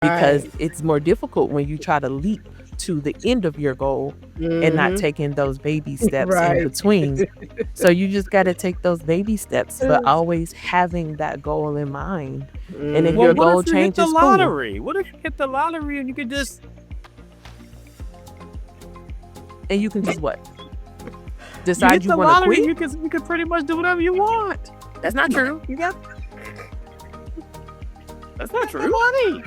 because Right. it's more difficult when you try to leap to the end of your goal and not Mhm. taking those baby steps in Right. between. So you just got to take those baby steps, but always having that goal in mind. And if Well, your Mhm. what if goal you hit the changes, cool. lottery? What if you hit the lottery and you could just And you can just what? you Decide hit you the want to lottery? quit? You could pretty much do whatever you want. That's not true. You got That's not the true. money.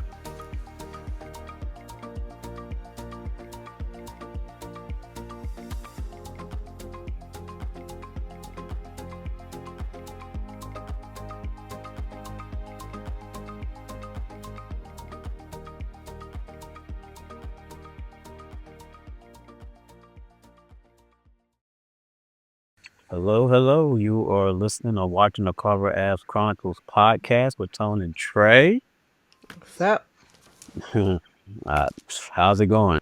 Hello, hello. You are listening or watching the Carver Ave Chronicles podcast with Tone and Trae. What's up? uh, how's it going?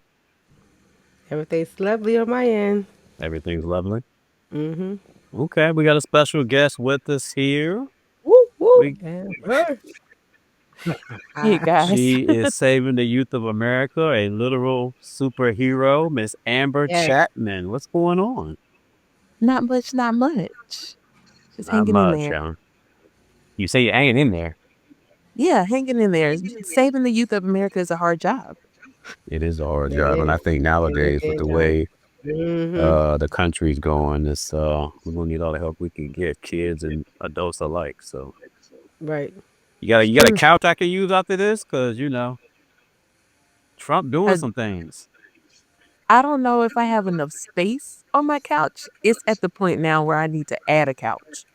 Everything's lovely on my end. Everything's lovely. Mhm. Okay, we got a special guest with us here. Woo woo. We And her. Hey Ah. guys. She is saving the youth of America, a literal superhero, Miss Amber Yes. Chatman. What's going on? Not much, not much. Just Not hanging in much, there. huh? You say you're hanging in there. Yeah, hanging in there. Saving the youth of America is a hard job. It is a hard It job, and I is. think It nowadays with is. the way Mhm. the country's going, it's we're gonna need all the help we can get, kids and adults alike. So Right. It's you got a true. couch I can use after this, cause Trump doing I, some things. I don't know if I have enough space on my couch. It's at the point now where I need to add a couch,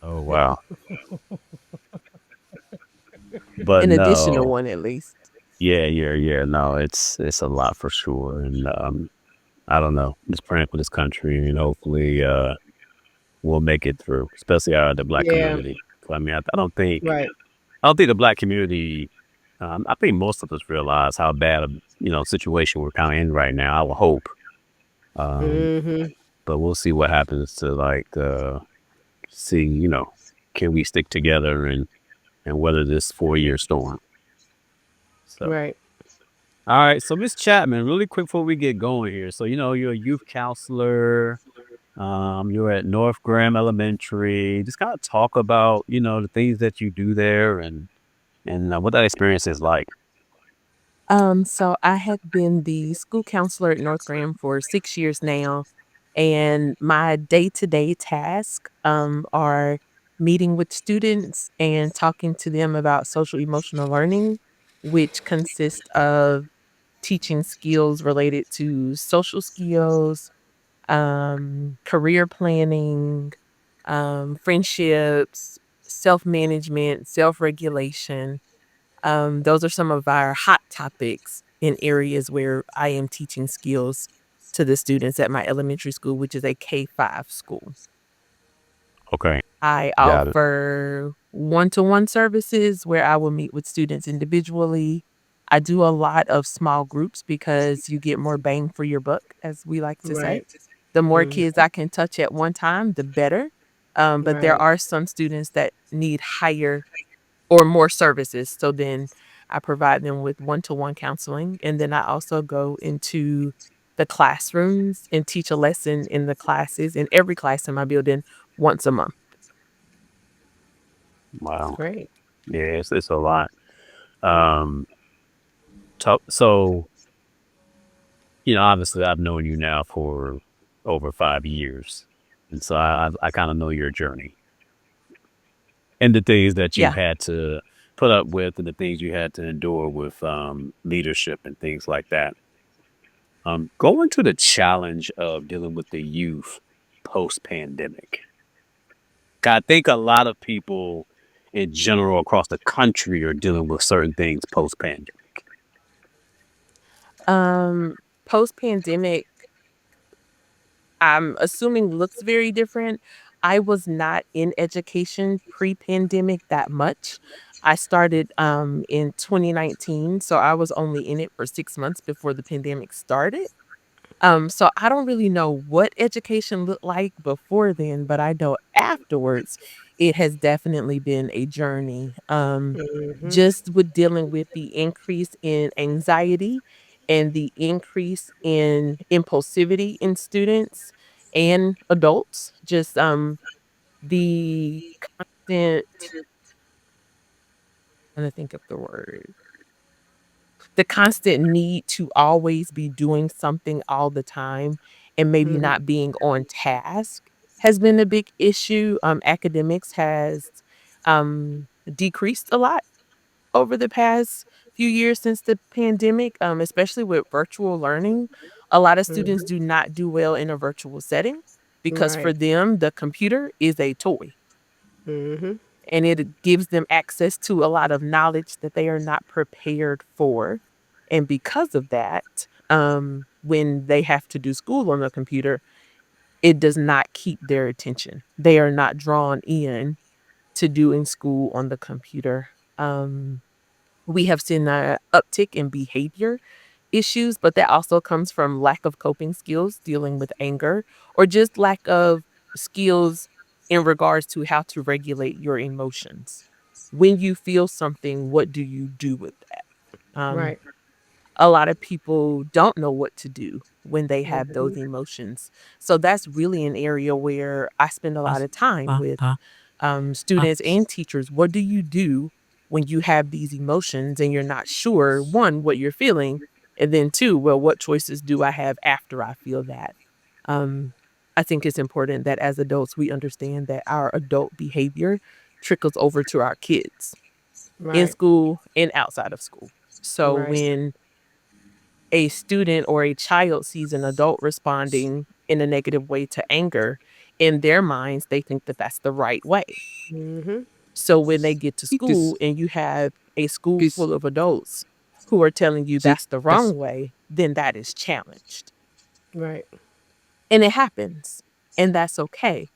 Oh wow! But an additional no, one at least. yeah. No, it's a lot for sure, and I don't know. Just praying for this country, and hopefully, we'll make it through, especially the black Yeah. community. I mean, Right. I don't think the black community. I think most of us realize how bad a situation we're kind of in right now. I will hope, um, Mhm. but we'll see what happens to see can we stick together and weather this 4-year storm. So. Right. All right, so Miss Chapman, really quick before we get going here. So you're a youth counselor. You're at North Graham Elementary. Just kind of talk about the things that you do there and what that experience is like. So I have been the school counselor at North Graham for 6 years now, and my day-to-day tasks are meeting with students and talking to them about social emotional learning, which consists of teaching skills related to social skills, career planning, friendships, self-management, self-regulation. Those are some of our hot topics in areas where I am teaching skills to the students at my elementary school, which is a K-5 school. Okay, I got it. offer one-to-one services where I will meet with students individually. I do a lot of small groups because you get more bang for your buck, as we like to say. Right. The more Mhm. kids I can touch at one time, the better. But there Right. are some students that need higher or more services. So then I provide them with one-to-one counseling. And then I also go into the classrooms and teach a lesson in the classes, in every class in my building, once a month. That's Wow. great. Yeah, it's a lot. Um, so obviously I've known you now for over 5 years, and so I kind of know your journey and the things that you've Yeah. had to put up with and the things you had to endure with leadership and things like that. Going to the challenge of dealing with the youth post pandemic. I think a lot of people in general across the country are dealing with certain things post pandemic. Um, Post-pandemic, I'm assuming looks very different. I was not in education pre-pandemic that much. I started in 2019, so I was only in it for 6 months before the pandemic started. So I don't really know what education looked like before then, but I know afterwards it has definitely been a journey. Mhm. Just with dealing with the increase in anxiety and the increase in impulsivity in students and adults, just the constant, trying to think of the word, the constant need to always be doing something all the time and maybe Mhm. not being on task has been a big issue. Academics has decreased a lot over the past few years since the pandemic, especially with virtual learning. A lot of students Mhm. do not do well in a virtual setting because for Right. them, the computer is a toy Mhm. and it gives them access to a lot of knowledge that they are not prepared for. And because of that, when they have to do school on the computer, it does not keep their attention. They are not drawn in to doing school on the computer. We have seen a uptick in behavior issues, but that also comes from lack of coping skills dealing with anger or just lack of skills in regards to how to regulate your emotions. When you feel something, what do you do with that? Right. A lot of people don't know what to do when they have those Mhm. emotions. So that's really an area where I spend a lot of time with students and teachers. What do you do when you have these emotions and you're not sure, one, what you're feeling, and then two, well, what choices do I have after I feel that? Um, I think it's important that as adults, we understand that our adult behavior trickles over to our kids in Right. school and outside of school. So Right. when a student or a child sees an adult responding in a negative way to anger, in their minds, they think that that's the right way. Mhm. So when they get to school and you have a school full of adults who are telling you that's the wrong way, then that is challenged. Right. And it happens. And that's okay.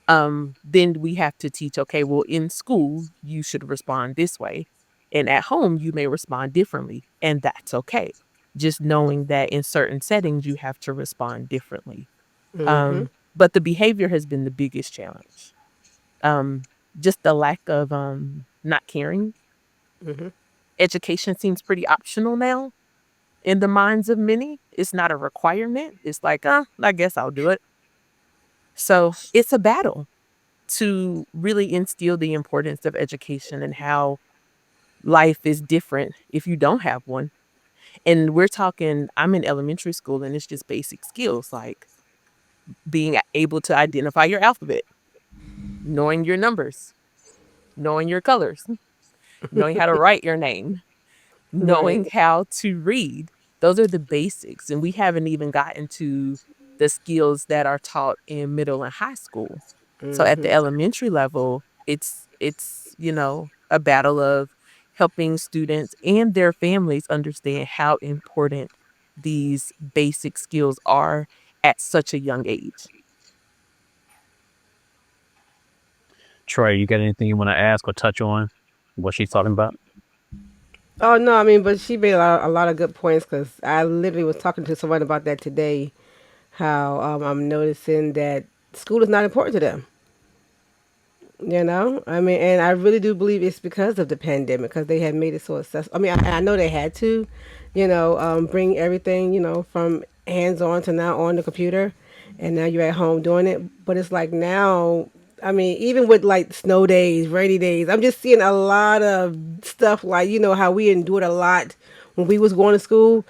Then we have to teach, okay, well, in school, you should respond this way. And at home, you may respond differently. And that's okay. Just knowing that in certain settings, you have to respond differently. Mhm. But the behavior has been the biggest challenge. Um, just the lack of not caring. Mhm. Education seems pretty optional now in the minds of many. It's not a requirement. It's like, I guess I'll do it. So it's a battle to really instill the importance of education and how life is different if you don't have one. And we're talking, I'm in elementary school and it's just basic skills like being able to identify your alphabet, knowing your numbers, knowing your colors, knowing how to write your name, Right. knowing how to read. Those are the basics. And we haven't even gotten to the skills that are taught in middle and high school. So at the Mhm. elementary level, it's a battle of helping students and their families understand how important these basic skills are at such a young age. Trey, you got anything you want to ask or touch on what she's talking about? Oh no, I mean, but she made a lot of good points because I literally was talking to someone about that today. How I'm noticing that school is not important to them. I mean, and I really do believe it's because of the pandemic because they had made it so accessible. I mean, I know they had to, bring everything, from hands on to now on the computer, and now you're at home doing it. But it's like now, I mean, even with like snow days, rainy days, I'm just seeing a lot of stuff like how we endured a lot when we was going to school.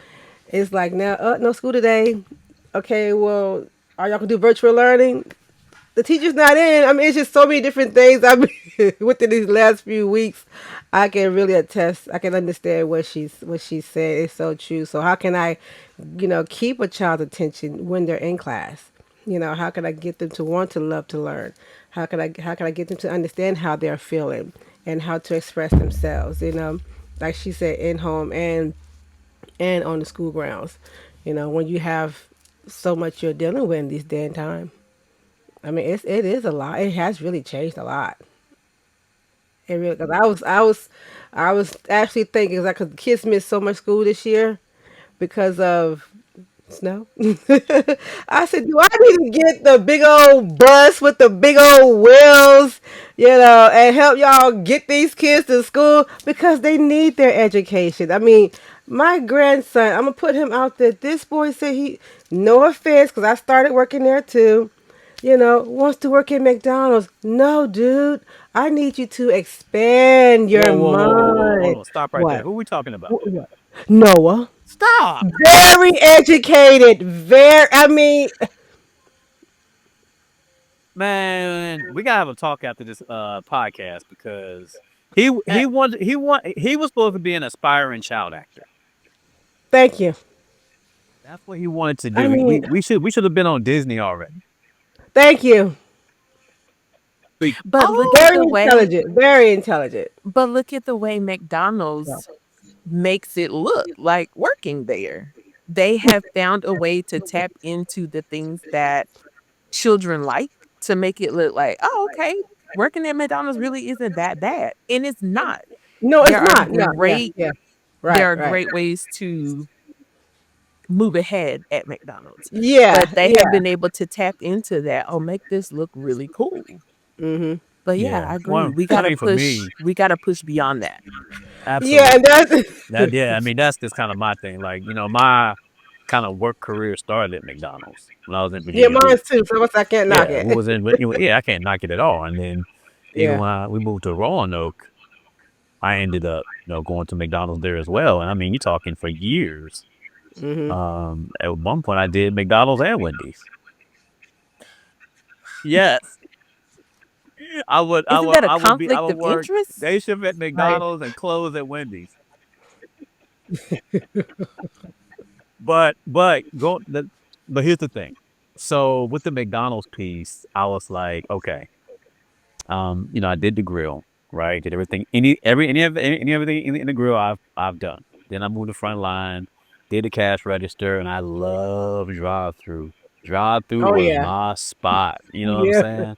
It's like now, no school today. Okay, well, are y'all gonna do virtual learning? The teacher's not in. I mean, it's just so many different things. I mean, within these last few weeks, I can really attest. I can understand what she's saying. It's so true. So how can I, keep a child's attention when they're in class? How can I get them to want to love to learn? How can I get them to understand how they're feeling and how to express themselves? Like she said, in home and on the school grounds. When you have so much you're dealing with in these day and time. I mean, it is a lot. It has really changed a lot. It really because I was actually thinking because kids missed so much school this year because of Snow. I said, do I need to get the big old bus with the big old wheels, and help y'all get these kids to school because they need their education? I mean, my grandson, I'm gonna put him out there. This boy said no offense, because I started working there too. Wants to work at McDonald's. No, dude, I need you to expand your Whoa, whoa, whoa, whoa, whoa. Hold mind. on. Stop right there. What? Who are we talking about? What? Noah. Stop. Very educated. I mean, Man, we gotta have a talk after this podcast because uh, he was supposed to be an aspiring child actor. thank you. That's what he wanted to I do. mean, We should have been on Disney already. thank you. But look at Very the way intelligent. Very intelligent. Yeah. McDonald's makes it look like working there. They have found a way to tap into the things that children like to make it look like, "Oh, okay, working at McDonald's really isn't that bad." And it's not. No, it's There are not. Yeah, yeah, great yeah. there Right, are right. great ways to move ahead at McDonald's, Yeah, but they have yeah. been able to tap into that, "Oh, make this look really cool." Mhm. But yeah, Yeah. I agree. Well, I mean, for me, We gotta push beyond that. Yeah, and absolutely. That that's yeah. I mean, that's just kind of my thing. Like my kind of work career started at McDonald's when I was in yeah, Virginia mine Beach. too. So I can't knock Yeah, it. we was in. Yeah, I can't knock it at all. And then even Yeah. when we moved to Roanoke, I ended up going to McDonald's there as well. And I mean, you're talking for years. Mhm. At one point, I did McDonald's and Wendy's. Yes, Isn't that a I conflict would of work interest? day shift at Right. McDonald's and close at Wendy's. But here's the thing. So with the McDonald's piece, I was like, okay, I did the grill, right? Did everything, everything in the grill I've done. Then I moved to front line, did the cash register, and I love drive through. Drive through Oh was yeah. my spot. You know what I'm Yeah. saying?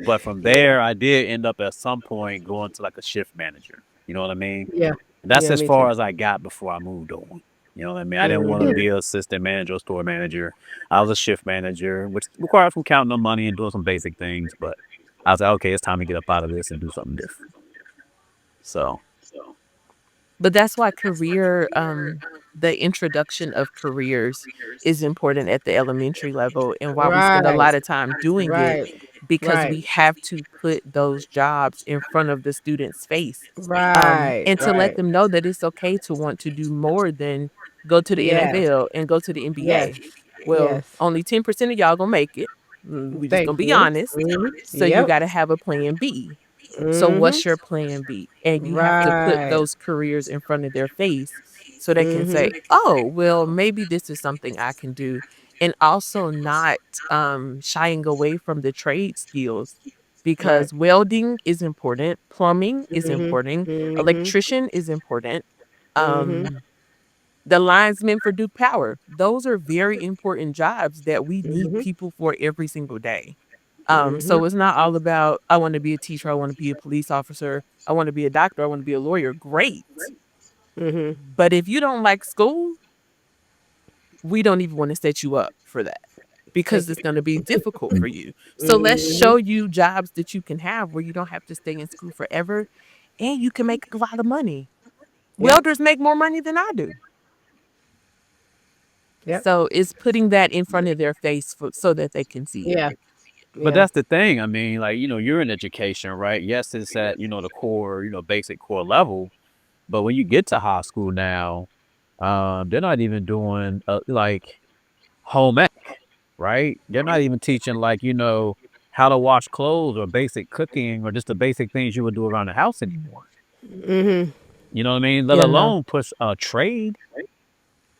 But from Yeah. there, I did end up at some point going to like a shift manager. You know what I mean? Yeah. That's Yeah, as me too. far as I got before I moved on. You know what I mean? I didn't want to Mhm. be an assistant manager or store manager. I was a shift manager, which requires some counting the money and doing some basic things. But I was like, okay, it's time to get up out of this and do something different. So, But that's why the introduction of careers is important at the elementary level and why we spend a Right. lot of time doing it Right. because Right. we have to put those jobs in front of the student's face. Right. And to let Right. them know that it's okay to want to do more than go to the Yes. NFL and go to the Yes. NBA. Well, Yes. only 10% of y'all gonna make it. We just Thank gonna be you. honest. Mhm. So you Yep. gotta have a plan B. So Mhm. what's your plan B? And you have to put Right. those careers in front of their face so they can say, Mhm. "Oh, well, maybe this is something I can do." And also not shying away from the trade skills Right. because welding is important, plumbing is Mhm. important, Mhm. electrician is important. Mhm. Um the linesmen for Duke Power, those are very important jobs that we need Mhm. people for every single day. Mhm. So it's not all about, I want to be a teacher, I want to be a police officer, I want to be a doctor, I want to be a lawyer. Great. Mhm. But if you don't like school, we don't even want to set you up for that because Thank you. it's going to be difficult for you. So let's Mhm. show you jobs that you can have where you don't have to stay in school forever and you can make a lot of money. Yep. Welders make more money than I do. Yep. So it's putting that in front of their face so that they can see it. Yeah. but Yeah. that's the thing. I mean, like, you're in education, right? Yes, it's at, the core, basic core level. But when you get to high school now, they're not even doing like home ec, right? They're not even teaching like, how to wash clothes or basic cooking or just the basic things you would do around the house anymore. Mhm. You know what I mean? Let Yeah, no. alone push a trade.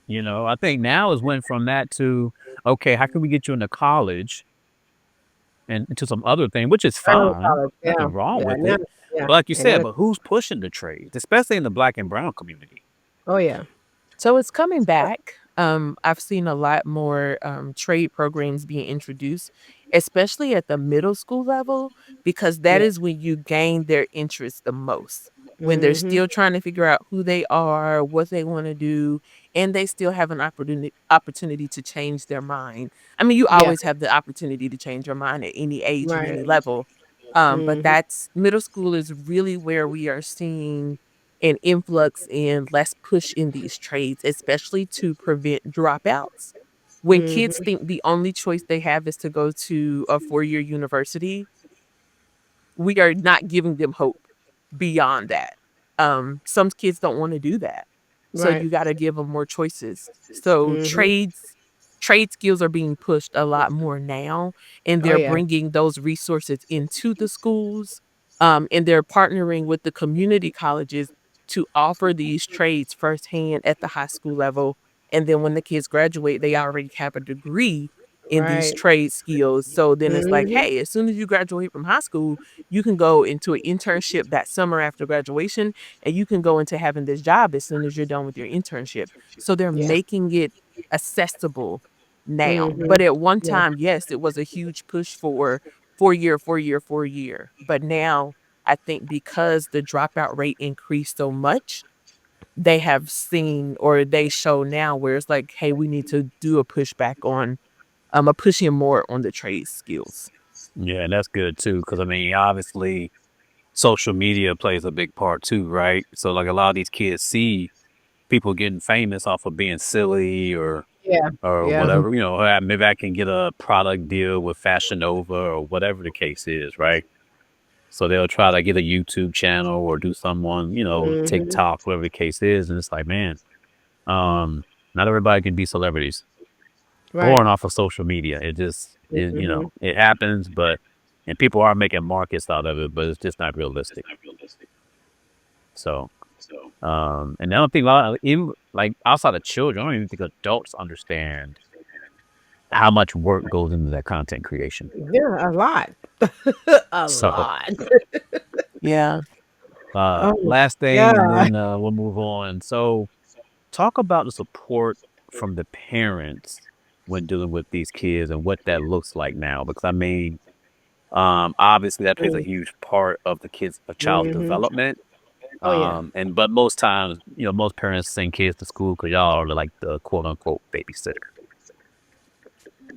I think now is went from that to, okay, how can we get you into college and into some other thing, which is I know fine, college. Yeah. nothing wrong Yeah. with Now. it. Yeah. But like you And said, then. but who's pushing the trades, especially in the black and brown community? Oh yeah. So it's coming back. I've seen a lot more trade programs being introduced, especially at the middle school level, because that Yeah. is when you gain their interest the most. when they're Mhm. still trying to figure out who they are, what they want to do, and they still have an opportunity to change their mind. I mean, you Yeah. always have the opportunity to change your mind at any age and any Right. level. But Mhm. that's middle school is really where we are seeing an influx and less push in these trades, especially to prevent dropouts. When kids Mhm. think the only choice they have is to go to a 4-year university, we are not giving them hope beyond that. Some kids don't wanna do that, so Right. you gotta give them more choices. So Mhm. trade skills are being pushed a lot more now, and Oh they're yeah. bringing those resources into the schools, and they're partnering with the community colleges to offer these trades firsthand at the high school level, and then when the kids graduate, they already have a degree in these Right. trade skills, so then it's like, Mhm. "Hey, as soon as you graduate from high school, you can go into an internship that summer after graduation, and you can go into having this job as soon as you're done with your internship." So they're Yeah. making it accessible now. Mhm. But at one Yeah. time, yes, it was a huge push for 4-year, 4-year, 4-year. But now I think because the dropout rate increased so much, they have seen or they show now where it's like, hey, we need to do a pushback on a pushing more on the trade skills. Yeah, and that's good too, because I mean, obviously, social media plays a big part too, right? So, like, a lot of these kids see people getting famous off of being silly Yeah. or Yeah. Mhm. whatever. Maybe I can get a product deal with Fashion Nova or whatever the case is, right? So they'll try to get a YouTube channel or do someone, Mhm. TikTok, whatever the case is, and it's like, man, um, not everybody can be celebrities Right. born off of social media. Mhm. It happens, but and people are making markets out of it, but it's just not realistic. So, and I don't think a lot, even like outside of children, I don't even think adults understand how much work goes into that content creation. Yeah, a lot. A So, lot. Yeah. Oh last thing, and god. then we'll move on. So, talk about the support from the parents when dealing with these kids and what that looks like now. Because I mean, obviously that plays a Mm. huge part of a child's Mhm. development. Oh yeah. And but most times, most parents send kids to school because y'all are like the quote unquote babysitter.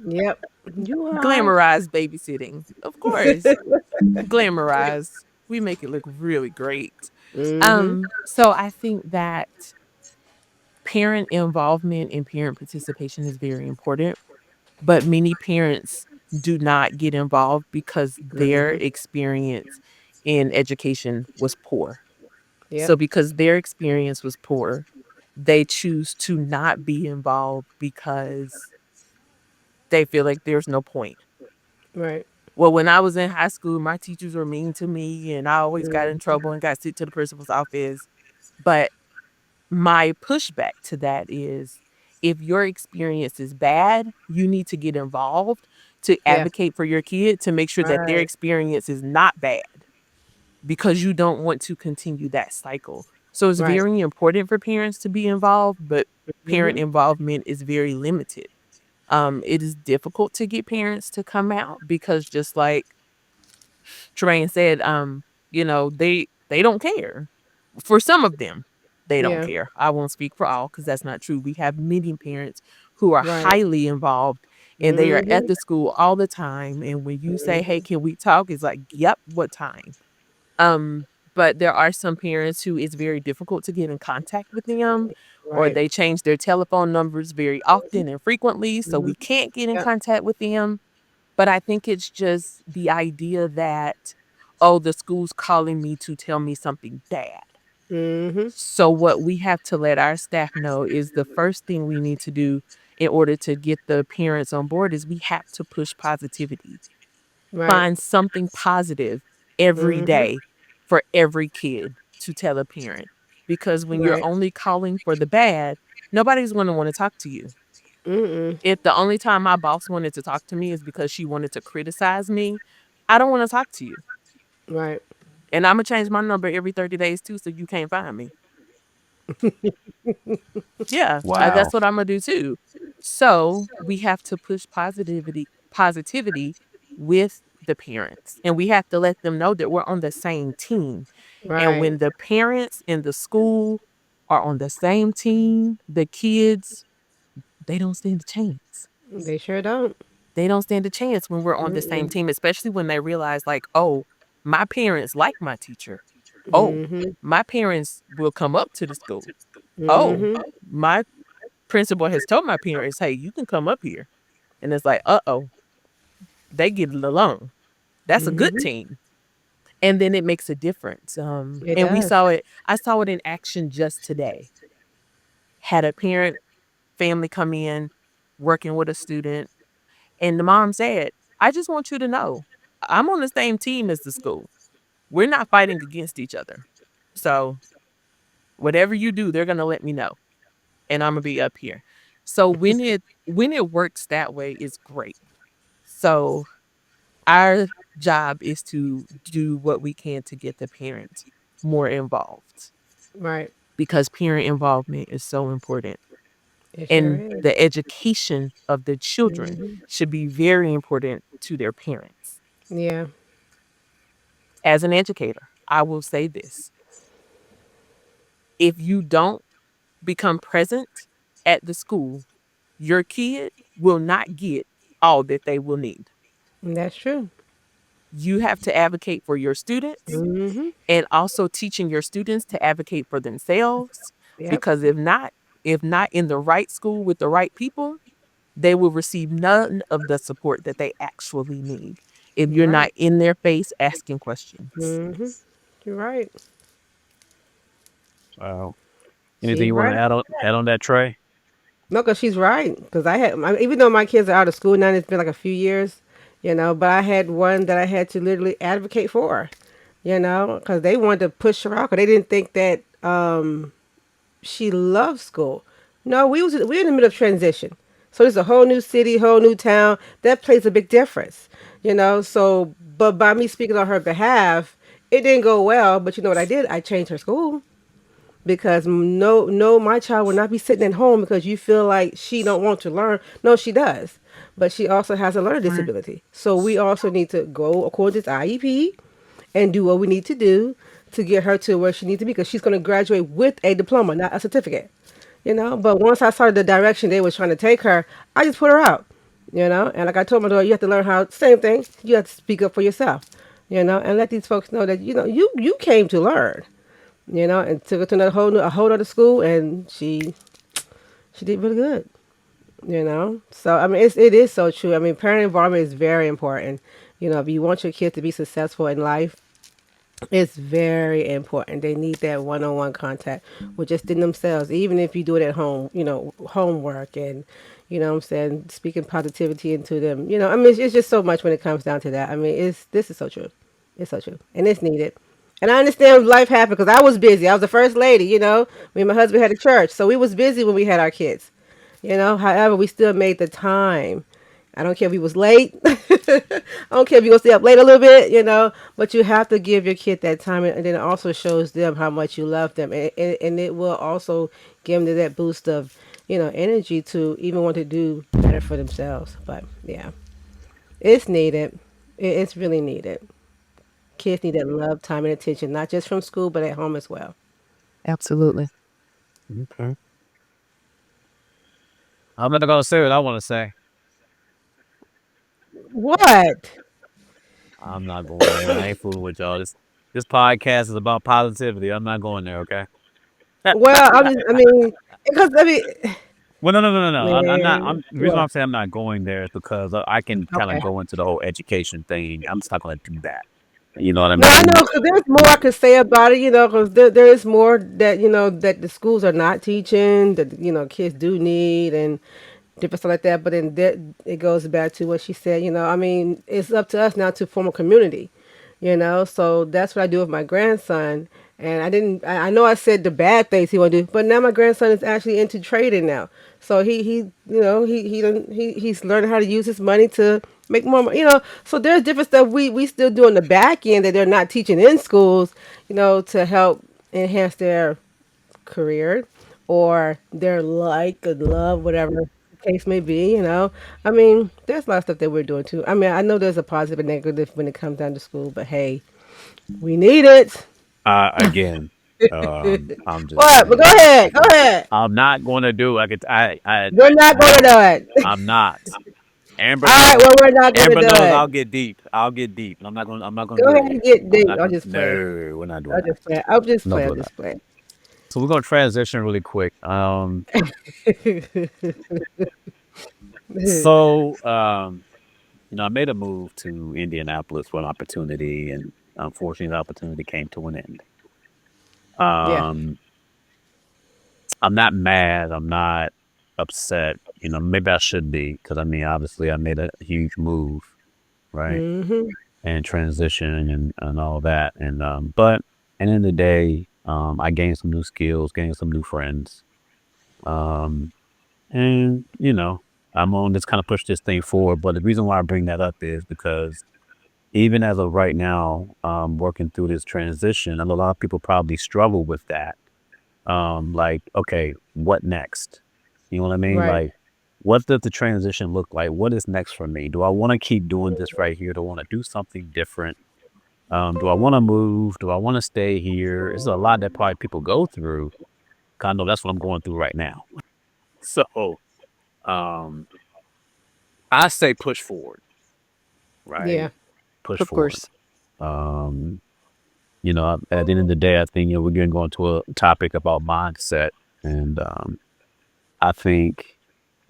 Yep. You are. Glamorized babysitting. Of course. Glamorized. We make it look really great. Mhm. So I think that parent involvement and parent participation is very important, but many parents do not get involved because their Mhm. experience in education was poor. Yep. So because their experience was poor, they choose to not be involved because they feel like there's no point. Right. Well, when I was in high school, my teachers were mean to me and I always got in Mhm. trouble and got sent to the principal's office. But my pushback to that is if your experience is bad, you need to get involved to Yeah. advocate for your kid to make sure that their Right. experience is not bad because you don't want to continue that cycle. So it's Right. very important for parents to be involved, but parent Mhm. involvement is very limited. It is difficult to get parents to come out because just like Tremaine said, they don't care. For some of them, they don't Yeah. care. I won't speak for all because that's not true. We have many parents who are Right. highly involved and they are at Mhm. the school all the time. And when you say, "Hey, Mhm. can we talk?" It's like, "Yep, what time?" Um, but there are some parents who it's very difficult to get in contact with them, or Right. they change their telephone numbers very often and frequently, so Mhm. we can't get in Yep. contact with them. But I think it's just the idea that, "Oh, the school's calling me to tell me something bad." Mhm. So what we have to let our staff know is the first thing we need to do in order to get the parents on board is we have to push positivity. Right. Find something positive every Mhm. day for every kid to tell a parent. Because when you're Right. only calling for the bad, nobody's gonna wanna talk to you. Mm-mm. If the only time my boss wanted to talk to me is because she wanted to criticize me, I don't wanna talk to you. Right. And Imma change my number every 30 days too, so you can't find me. Yeah, Wow. that's what Imma do too. So, we have to push positivity with the parents, and we have to let them know that we're on the same team. And Right. when the parents and the school are on the same team, the kids, they don't stand a chance. They sure don't. They don't stand a chance when we're on the same Mm-mm. team, especially when they realize, like, oh, my parents like my teacher. Oh, Mm-hmm. my parents will come up to the school. Oh, Mm-hmm. my principal has told my parents, hey, you can come up here. And it's like, uh-oh, they get it along. That's a good Mm-hmm. team. And then it makes a difference. It And we does. saw it, I saw it in action just today. Had a parent family come in working with a student, and the mom said, I just want you to know, I'm on the same team as the school. We're not fighting against each other. So whatever you do, they're gonna let me know. And I'm gonna be up here. So when it works that way, it's great. So our job is to do what we can to get the parents more involved Right. because parent involvement is so important. It sure And is. the education of the children Hmm. should be very important to their parents. Yeah. As an educator, I will say this: if you don't become present at the school, your kid will not get all that they will need. That's true. You have to advocate for your students Hmm. and also teaching your students to advocate for themselves, Yep. because if not in the right school with the right people, they will receive none of the support that they actually need if you're Right. not in their face asking questions. Hmm. You're right. Wow. Anything She's you want to right. add on that, Trey? No, because she's right. Because even though my kids are out of school now, it's been like a few years, but I had one that I had to literally advocate for, because they wanted to push her out because they didn't think that she loved school. No, we were in the middle of transition. So it's a whole new city, whole new town. That plays a big difference. So, but by me speaking on her behalf, it didn't go well. But you know what I did? I changed her school because no, no, my child will not be sitting at home because you feel like she don't want to learn. No, she does, but she also has a learning Right. disability. So we also need to go according to this IEP and do what we need to do to get her to where she needs to be because she's going to graduate with a diploma, not a certificate. But once I saw the direction they was trying to take her, I just put her out. And like I told my daughter, you have to learn how, same thing, you have to speak up for yourself, and let these folks know that you came to learn, and took her to a whole other school, and she did really good. So I mean, it is so true. I mean, parent involvement is very important. If you want your kid to be successful in life, it's very important. They need that one-on-one contact with just in themselves, even if you do it at home. Homework and what I'm saying, speaking positivity into them. I mean, it's just so much when it comes down to that. I mean, this is so true. It's so true, and it's needed. And I understand life happened because I was busy. I was the first lady. Me and my husband had a church, so we was busy when we had our kids. However, we still made the time. I don't care if we was late. I don't care if you gonna stay up late a little bit. But you have to give your kid that time, and then it also shows them how much you love them, and it will also give them that boost of, energy to even want to do better for themselves. But yeah, it's needed. It's really needed. Kids need that love, time, and attention, not just from school, but at home as well. Absolutely. Okay. I'm not gonna say what I want to say. What? I'm not going there. I ain't fooling with y'all. This podcast is about positivity. I'm not going there. Okay. Well, I mean, because I mean, Well, no, no, no, no, no. I'm not. man, The reason why what? I'm saying I'm not going there is because I can kind of Okay. go into the whole education thing. I'm just not going to do that. You know what I No, I mean? know, because there's more I could say about it, because there is more that the schools are not teaching, that, kids do need and different stuff like that. But then that, it goes back to what she said, I mean, it's up to us now to form a community. So that's what I do with my grandson. And I know I said the bad things he want to do, but now my grandson is actually into trading now. So he's learning how to use his money to make more money. So there's different stuff we still do on the back end that they're not teaching in schools, to help enhance their career or their like and love, whatever the case may be. I mean, there's a lot of stuff that we're doing too. I mean, I know there's a positive and negative when it comes down to school, but hey, we need it. Again, I'm just What? But go saying, ahead. Go ahead. I'm not going to do. We're not going to no, do it. I'm not. Amber All right. knows. Well, we're not going to Amber do knows it. I'll get deep. I'll get deep. I'm not going. I'm not going to Go do that ahead and here. get I'm deep. not I'll going. just No, play. we're not doing I'll that. just play. I'll just I'm not play. I'll doing that. just play. So we're going to transition really quick. So I made a move to Indianapolis for an opportunity, and unfortunately, the opportunity came to an end. Yeah. Um, I'm not mad. I'm not upset. Maybe I should be because I mean, obviously, I made a huge move, right, Mhm. and transition and all that. And but at the end of the day, I gained some new skills, gained some new friends, um, and I'm on this kind of push this thing forward. But the reason why I bring that up is because even as of right now, working through this transition, and a lot of people probably struggle with that. Like, okay, what next? You know what I mean? Right. Like, what does the transition look like? What is next for me? Do I want to keep doing this right here? Do I want to do something different? Do I want to move? Do I want to stay here? It's a lot that probably people go through. Kind of that's what I'm going through right now. So, um, I say push forward, right? Yeah. Push Of forward. course. Um, at the end of the day, I think we're going to go into a topic about mindset, and I think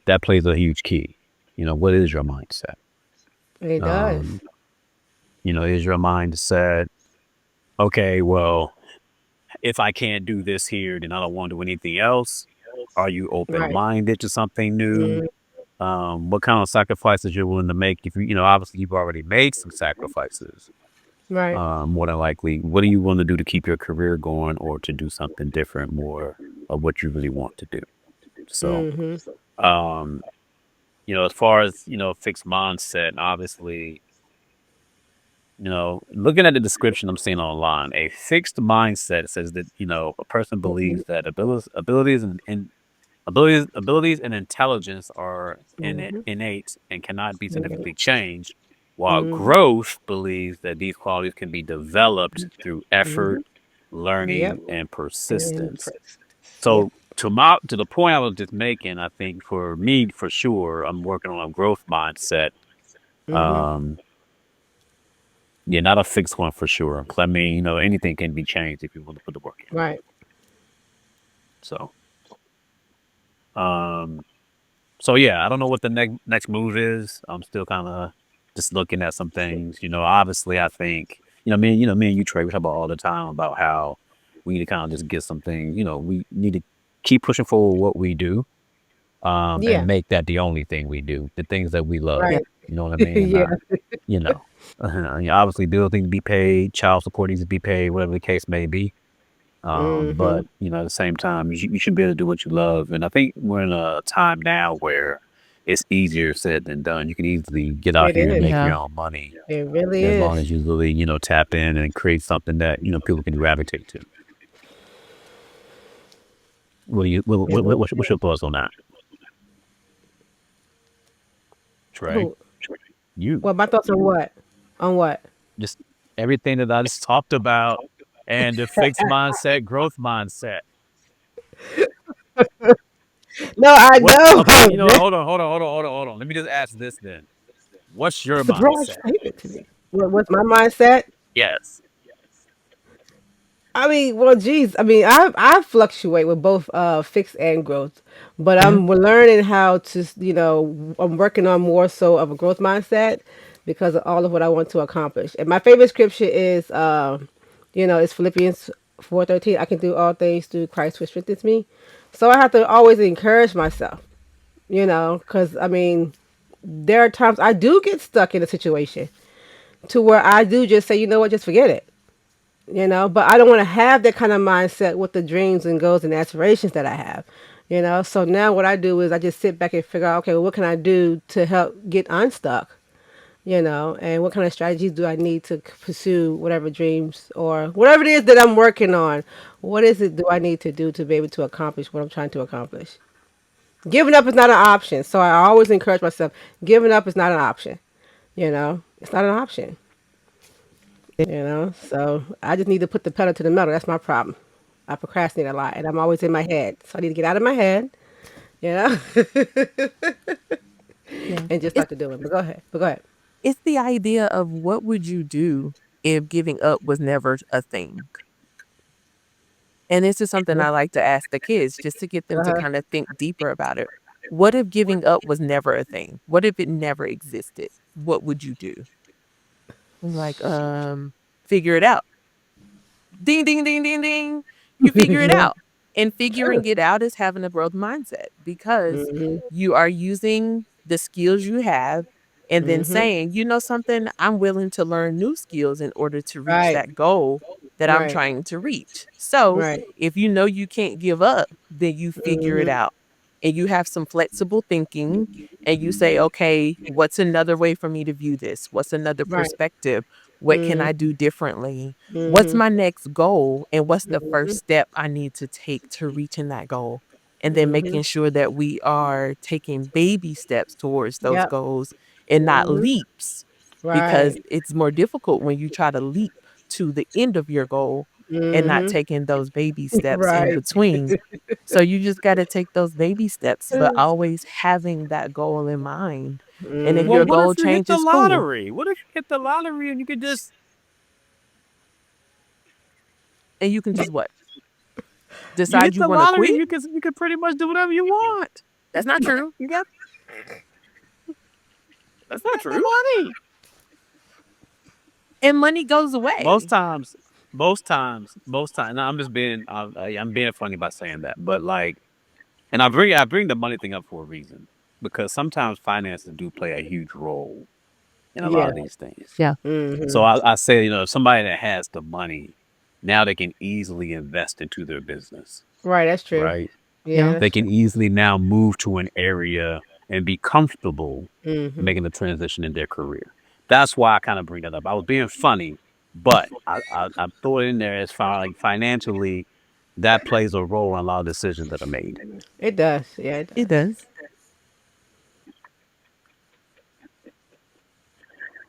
that plays a huge key. What is your mindset? It does. Um, is your mindset okay? Well, if I can't do this here, then I don't want to do anything else. Are you open Right. minded to something new? Mm, What kind of sacrifices you're willing to make? If obviously you've already made some sacrifices. right. More than likely, what do you want to do to keep your career going, or to do something different, more of what you really want to do? So, Mhm. um, as far as fixed mindset, obviously, looking at the description I'm seeing online, a fixed mindset says that a person believes that abilities and intelligence are Mhm. innate and cannot be Mhm. significantly changed, while Mhm. growth believes that these qualities can be developed through effort, Mhm. Yep. learning, and And persistence. yep. So to the point I was just making, I think for me, for sure, I'm working on a growth mindset. Mhm. Um, yeah, not a fixed one for sure. 'Cause I mean, anything can be changed if you want to put the work in. Right. So, um, So yeah, I don't know what the next move is. I'm still kind of just looking at some things. Obviously, I think me and you, Trey, we talk about all the time about how we need to kind of just get some things. We need to keep pushing forward what we do, and Yeah. make that the only thing we do, the things that we love. Yeah. Right. You know what I mean? Yeah. You know, obviously, bills need to be paid, child support needs to be paid, whatever the case may be. Mhm. But at the same time, you should be able to do what you love. And I think we're in a time now where it's easier said than done. You can easily get out It here and is. make your Yeah. own money It really as long is. as you really, tap in and create something that, people can gravitate to. What do you, It really what's your is. thoughts on that? Trey, Who? you Well, my thoughts on what? On what? just everything that I just talked about, and the fixed mindset, growth mindset. No, I What? know. Okay, hold on. Let me just ask this then. What's your It's a broad mindset? statement to me. What's my mindset? Yes. I mean, well, geez. I mean, I fluctuate with both fixed and growth, but Mhm. I'm learning how to, I'm working on more so of a growth mindset because of all of what I want to accomplish. And my favorite scripture is, it's Philippians 4:13. I can do all things through Christ who strengthens me. So I have to always encourage myself, because I mean, there are times I do get stuck in a situation to where I do just say, you know what, just forget it. But I don't want to have that kind of mindset with the dreams and goals and aspirations that I have. So now what I do is I just sit back and figure out, okay, well, what can I do to help get unstuck? And what kind of strategies do I need to pursue whatever dreams or whatever it is that I'm working on? What is it do I need to do to be able to accomplish what I'm trying to accomplish? Giving up is not an option. So I always encourage myself, giving up is not an option. It's not an option. So I just need to put the pedal to the metal. That's my problem. I procrastinate a lot, and I'm always in my head. So I need to get out of my head, you know, Yeah. and just start to do it. But go ahead. But go ahead. It's the idea of what would you do if giving up was never a thing? And this is something I like to ask the kids just to get them to Uh-huh. kind of think deeper about it. What if giving up was never a thing? What if it never existed? What would you do? I'm like, figure it out. Ding, ding, ding, ding, ding. You figure it Yeah. out. And True. figuring it out is having a growth mindset because Mhm. you are using the skills you have and then Mhm. saying, you know something, I'm willing to learn new skills in order to reach Right. that goal that I'm Right. trying to reach. So Right. if you know you can't give up, then you figure it Mhm. out and you have some flexible thinking and you say, okay, what's another way for me to view this? What's another Right. perspective? What can I Mhm. do differently? What's Mhm. my next goal and what's the first Mhm. step I need to take to reaching that goal? And then Mhm. making sure that we are taking baby steps towards those Yep. goals and not Mhm. leaps Right. because it's more difficult when you try to leap to the end of your goal and not Mhm. taking those baby steps in Right. between. So you just got to take those baby steps, but always having that goal in mind. And if Well, your Mhm. what if goal you hit the changes, cool. lottery? What if you hit the lottery and you could just And you can just what? you Decide hit you the want to lottery, quit? you could pretty much do whatever you want. That's not true. You got That's not the true. money. And money goes Most away. times, most times. No, I'm just being, I'm being funny by saying that, but like, and I bring the money thing up for a reason because sometimes finances do play a huge role in a lot Yeah. of these things. Yeah. So Mhm. I say, if somebody that has the money, now they can easily invest into their business, Right. That's true. right? Yeah. Yeah. They That's true. can easily now move to an area and be comfortable Mhm. making the transition in their career. That's why I kind of bring that up. I was being funny, but I throw it in there as far like financially, that plays a role in a lot of decisions that are made. It does. Yeah. It It does. does.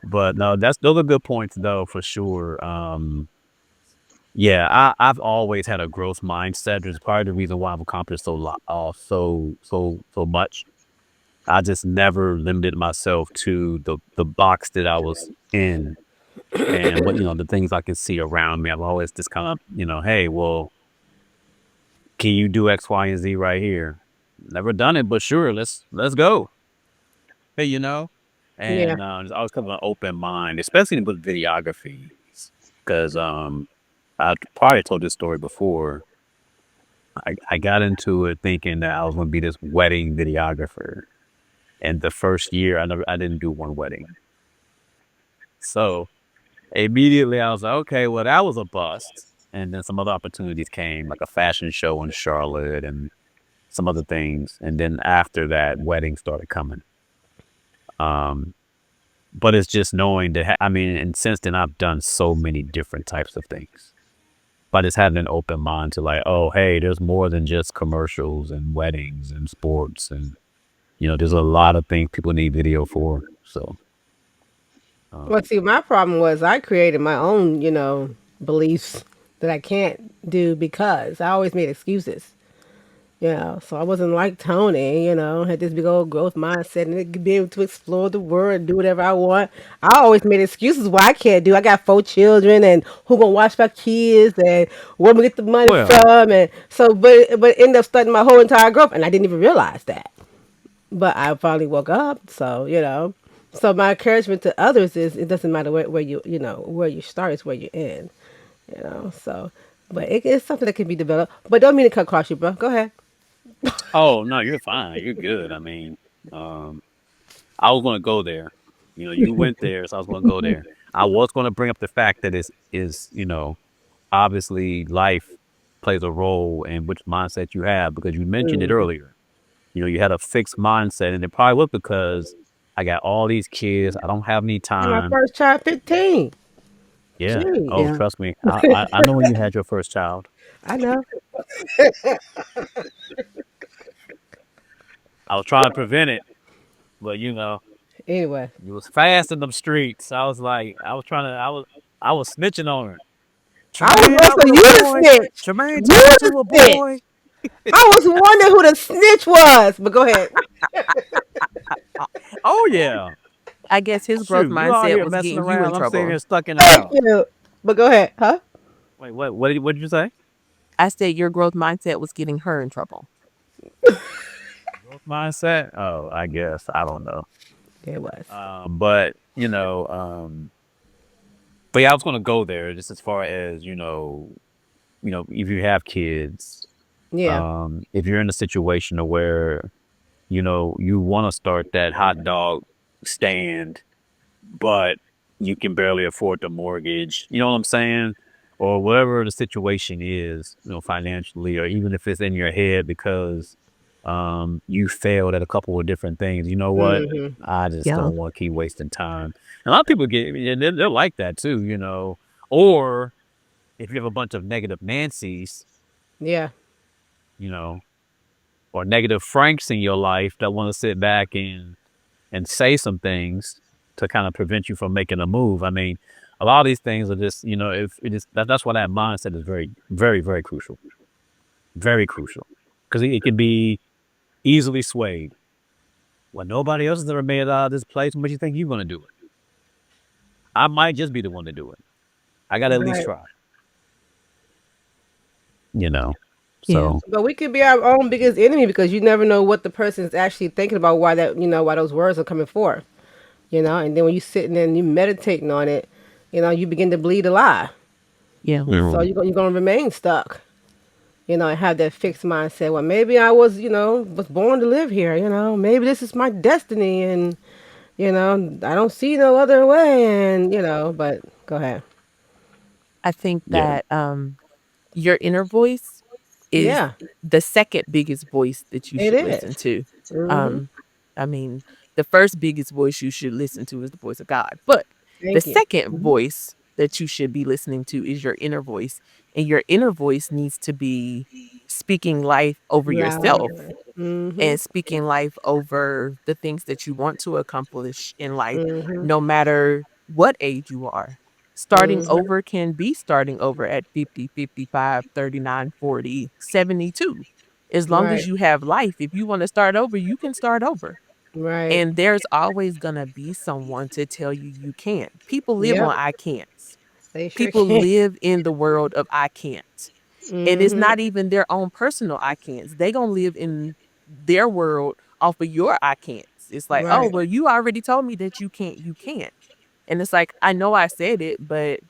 But no, those are good points though for sure. Yeah, I've always had a growth mindset. It's part of the reason why I've accomplished so much. I just never limited myself to the box that I was in and what the things I can see around me. I've always just kind of hey, well, can you do X, Y, and Z right here? Never done it, but sure, let's go. Hey, Yeah. and there's always kind of an open mind, especially with videography, because I probably told this story before. I got into it thinking that I was going to be this wedding videographer, and the first year I didn't do one wedding. So immediately I was like, okay, well that was a bust. And then some other opportunities came, like a fashion show in Charlotte and some other things. And then after that, weddings started coming. Um, but it's just knowing that I mean, and since then I've done so many different types of things. But it's having an open mind to like, oh, hey, there's more than just commercials and weddings and sports and there's a lot of things people need video for. So, Well, um, see, my problem was I created my own, beliefs that I can't do because I always made excuses. So I wasn't like Tony, had this big old growth mindset and it could be able to explore the world and do whatever I want. I always made excuses why I can't do. I got 4 children and who gonna watch my kids and where we get the money well, from and so but ended up studying my whole entire growth and I didn't even realize that. But I finally woke up, so So my encouragement to others is it doesn't matter where where you start is where you end. So but it's something that can be developed. But don't mean to cut across you, bro. Go ahead. oh no, you're fine. You're good. I mean, um, I was going to go there. You went there, so I was going to go there. I was going to bring up the fact that obviously life plays a role in which mindset you have because you mentioned it Mhm. earlier. You had a fixed mindset, and it probably was because I got all these kids. I don't have any And my time. first child, 15. Yeah. Jeez. Oh, Yeah. trust me. I know when you had your first child. I know. I was trying to prevent it, but Anyway. you was fast in them streets. I was like, I was trying to. I was. I was snitching on her. I was Tremaine, that also was a you the boy. snitch. Tremaine You talking the to a snitch. boy. I was wondering who the snitch was. But go ahead. Uh, oh yeah. I guess his growth Shoot, you out mindset here was messing getting you in around. I'm sitting trouble. here stuck in the Thank house. you. But go ahead, huh? Wait, what did you say? I said your growth mindset was getting her in trouble. Growth mindset? Oh, I guess. I don't know. It was. But but yeah, I was gonna go there just as far as, if you have kids, Yeah. if you're in a situation to where, you want to start that hot dog stand, but you can barely afford the mortgage, you know what I'm saying? Or whatever the situation is, financially, or even if it's in your head because you failed at a couple of different things. You know what? Mm-hmm. I just Yeah. don't want to keep wasting time. And a lot of people and they're like that too, Or if you have a bunch of negative Nancy's, Yeah. you know, or negative Franks in your life that want to sit back and say some things to kind of prevent you from making a move. I mean, a lot of these things are just, if it is that's why that mindset is very, very, very crucial, because it can be easily swayed. Well, nobody else has ever made it out of this place. What do you think you're going to do it? I might just be the one to do it. I got to at least Right. try, you know? Yeah. So, But we could be our own biggest enemy because you never know what the person's actually thinking about. Why that why those words are coming forth. And then when you sitting there and you meditating on it, you begin to believe a lie. Yeah. So mm, you're gonna remain stuck. And have that fixed mindset. Well, maybe I was born to live here. Maybe this is my destiny, and I don't see no other way. And but go ahead. I think yeah. that your inner voice is Yeah, the second biggest voice that you it should listen is. to. Mhm. Um, I mean, the first biggest voice you should listen to is the voice of God, but the Thank you. second voice that you should be listening to is your inner voice, and your inner voice needs to be speaking life over Loud and yourself clear. Mhm. and speaking life over the things that you want to accomplish in life, Mhm. no matter what age you are. Starting Mhm. over can be starting over at 50, 55, 39, 40, 72. As long as Right. you have life, if you want to start over, you can start over. Right. And there's always going to be someone to tell you you can't. People live Yep. on I can'ts. They sure People can. live in the world of I can't. And it's Mhm. not even their own personal I can'ts. They gonna live in their world off of your I can'ts. It's like, oh, Right. well, you already told me that you can't. And it's like, I know I said it, but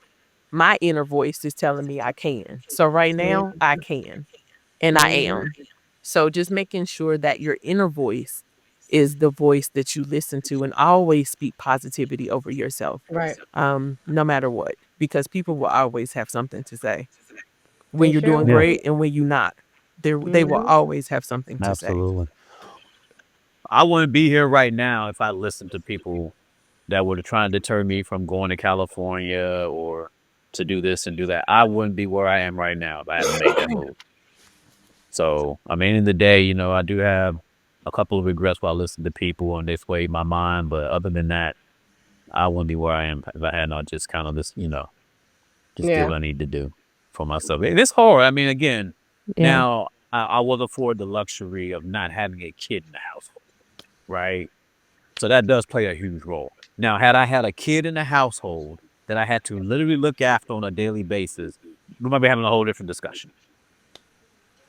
my inner voice is telling me I can. So right now, I can. And I Mhm. am. So just making sure that your inner voice is the voice that you listen to and always speak positivity over yourself. Right. No matter what, because people will always have something to say when They you're sure doing Yeah, will. great and when you're not. They will Mhm. always have something to say. absolutely. I wouldn't be here right now if I listened to people that were trying to deter me from going to California or to do this and do that. I wouldn't be where I am right now if I hadn't made that move. So, I mean, in the day, I do have a couple of regrets while listening to people and they swayed my mind. But other than that, I wouldn't be where I am if I had not just kind of just did Yeah. what I need to do for myself. And it's hard. I mean, again, Yeah, now I will afford the luxury of not having a kid in the household, right? So that does play a huge role. Now, had I had a kid in the household that I had to literally look after on a daily basis, we might be having a whole different discussion.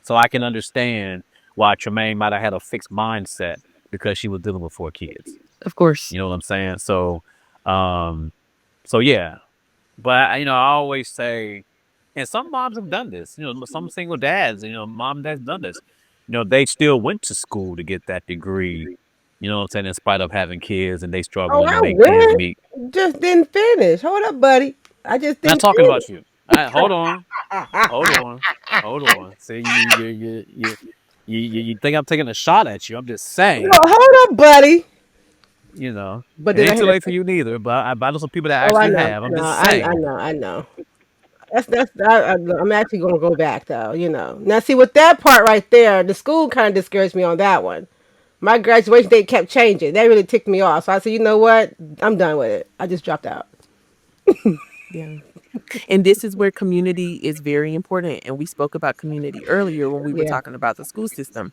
So I can understand why Tremaine might have had a fixed mindset because she was dealing with 4 kids. of course. You know what I'm saying? Um, so yeah. But I always say, and some moms have done this. Some single dads, mom and dad's done this. They still went to school to get that degree. You know what I'm saying? In spite of having kids, and they Oh, struggling to I make ends meet. went. Just didn't finish. Hold up, buddy. I just Not didn't talking finish. about you. Hold on, hold on, hold on. See, you think I'm taking a shot at you? I'm just No, saying. hold up, buddy. But It then I ain't had too to. late for you neither. But I know some people that Oh, I actually know. have. I'm No, just I saying. know. I know. I'm actually gonna go back though. Now see with that part right there, the school kind of discouraged me on that one. My graduation date kept changing. That really ticked me off. So I said, you know what? I'm done with it. I just dropped out. Yeah. And this is where community is very important, and we spoke about community earlier when we were Yeah. talking about the school system.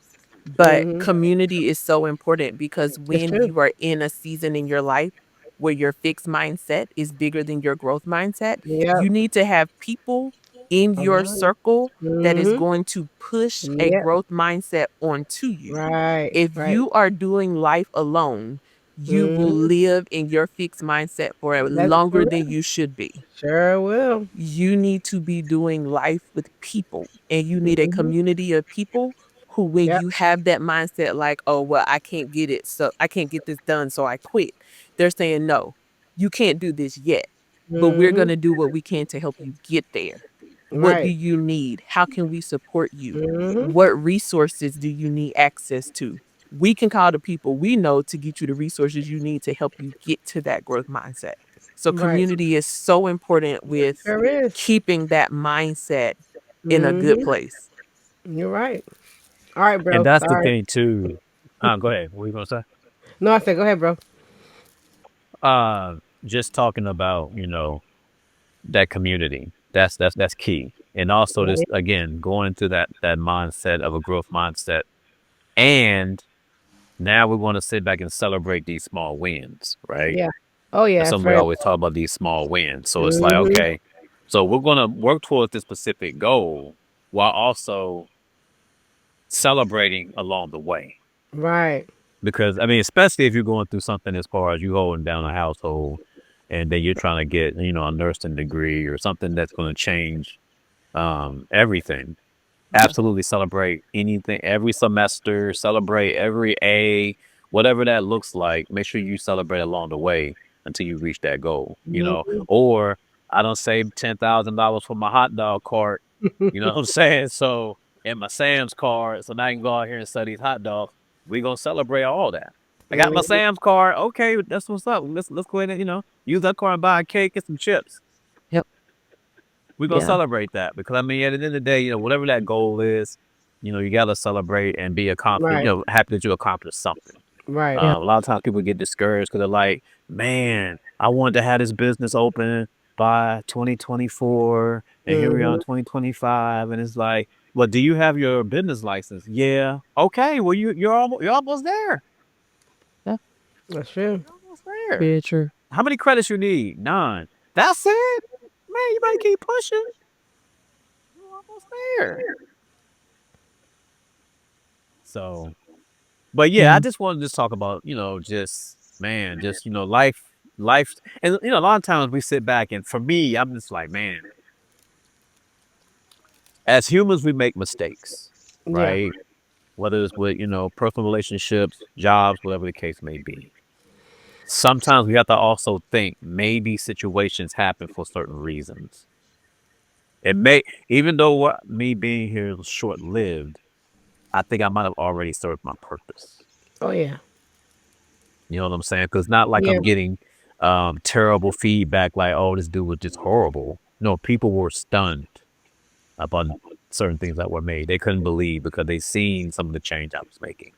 But Mhm. community is so important because It's when true. you are in a season in your life where your fixed mindset is bigger than your growth mindset, Yep. you need to have people in your Around you. circle that is Mhm. going to push a Yep. growth mindset onto you. Right. If Right. you are doing life alone, you will Mhm. live in your fixed mindset for a That's longer for than real. you should be. Sure will. You need to be doing life with people, and you need a Mhm. community of people who, when Yep. you have that mindset like, "Oh, well, I can't get it, so I can't get this done, so I quit." They're saying, "No, you can't do this yet, but we're Mhm. gonna do what we can to help you get there. What do Right. you need? How can we support you? Mhm. What resources do you need access to? We can call the people we know to get you the resources you need to help you get to that growth mindset." So Right. community is so important with Sure is. keeping that mindset in a good Mhm. place. You're right. All right, And bro. that's the Sorry. thing too. Go ahead. What were you gonna say? No, I said go ahead, bro. Uh, just talking about, that community. That's key. And also this Right. again, going into that mindset of a growth mindset. And now we want to sit back and celebrate these small wins, right? Yeah. Oh yeah, That's that's something we very always important. talk about, these small wins. So it's like, Mhm. okay, so we're gonna work towards this specific goal while also celebrating along the way. Right. Because I mean, especially if you're going through something as far as you holding down a household and then you're trying to get, a nursing degree or something that's going to change everything. Yeah. Absolutely celebrate anything every semester, celebrate every A, whatever that looks like. Make sure you celebrate along the way until you reach that goal. Mhm. Or I don't save $10,000 for my hot dog cart. You know what I'm saying? So and my Sam's card, so now I can go out here and sell these hot dogs. We gonna celebrate all that. I got my Mhm. Sam's card. Okay, that's what's up. Let's go ahead and use that card and buy a cake and some chips. Yep. We're gonna Yeah. celebrate that because I mean, at the end of the day, whatever that goal is, you gotta celebrate and be accomplished. Right. Happy that you accomplished something. Right. Yeah. A lot of times people get discouraged because they're like, "Man, I wanted to have this business open by 2024, and here we are in Mhm. 2025." And it's like, "Well, do you have your business license?" Yeah. Okay. Well, you're almost there. Yeah. That's true. You're almost there. Very true. How many credits you need? None. That's it. Man, you better keep pushing. You're almost there. So, but yeah, I Yeah. just wanted to just talk about, just man, just life, and a lot of times we sit back, and for me, I'm just like, man, as humans, we make mistakes, Yeah. right? Whether it's with personal relationships, jobs, whatever the case may be. Sometimes we have to also think maybe situations happen for certain reasons. It may, even though me being here is short lived, I think I might have already served my purpose. Oh yeah. You know what I'm saying? Because not like Yeah. I'm getting terrible feedback like, oh, this dude was just horrible. No, people were stunned about certain things that were made. They couldn't believe because they seen some of the change I was making.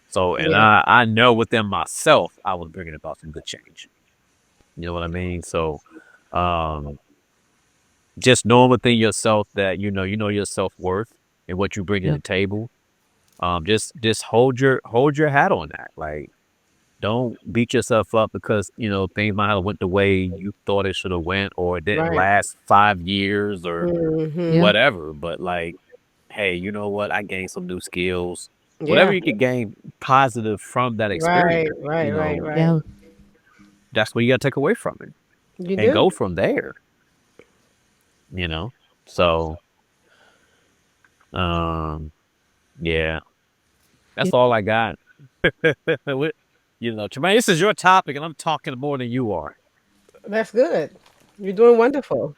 So, and Yeah. I know within myself, I was bringing about some good change. You know what I mean? So, um, just knowing within yourself that you know your self worth and what you bring to Yep. the table. Just hold your hat on that. Like, don't beat yourself up because, things might have went the way you thought it should have went or it didn't Right. last 5 years or Mhm. Yeah. whatever. But like, hey, you know what? I gained some new skills. Whatever Yeah. you could gain positive from that Right. experience, Right. Right. Right. Yeah. that's what you gotta take away from it You and do. go from there, you know? So, um, yeah, Yeah. that's all I got. Tremaine, this is your topic and I'm talking more than you are. That's good. You're doing wonderful.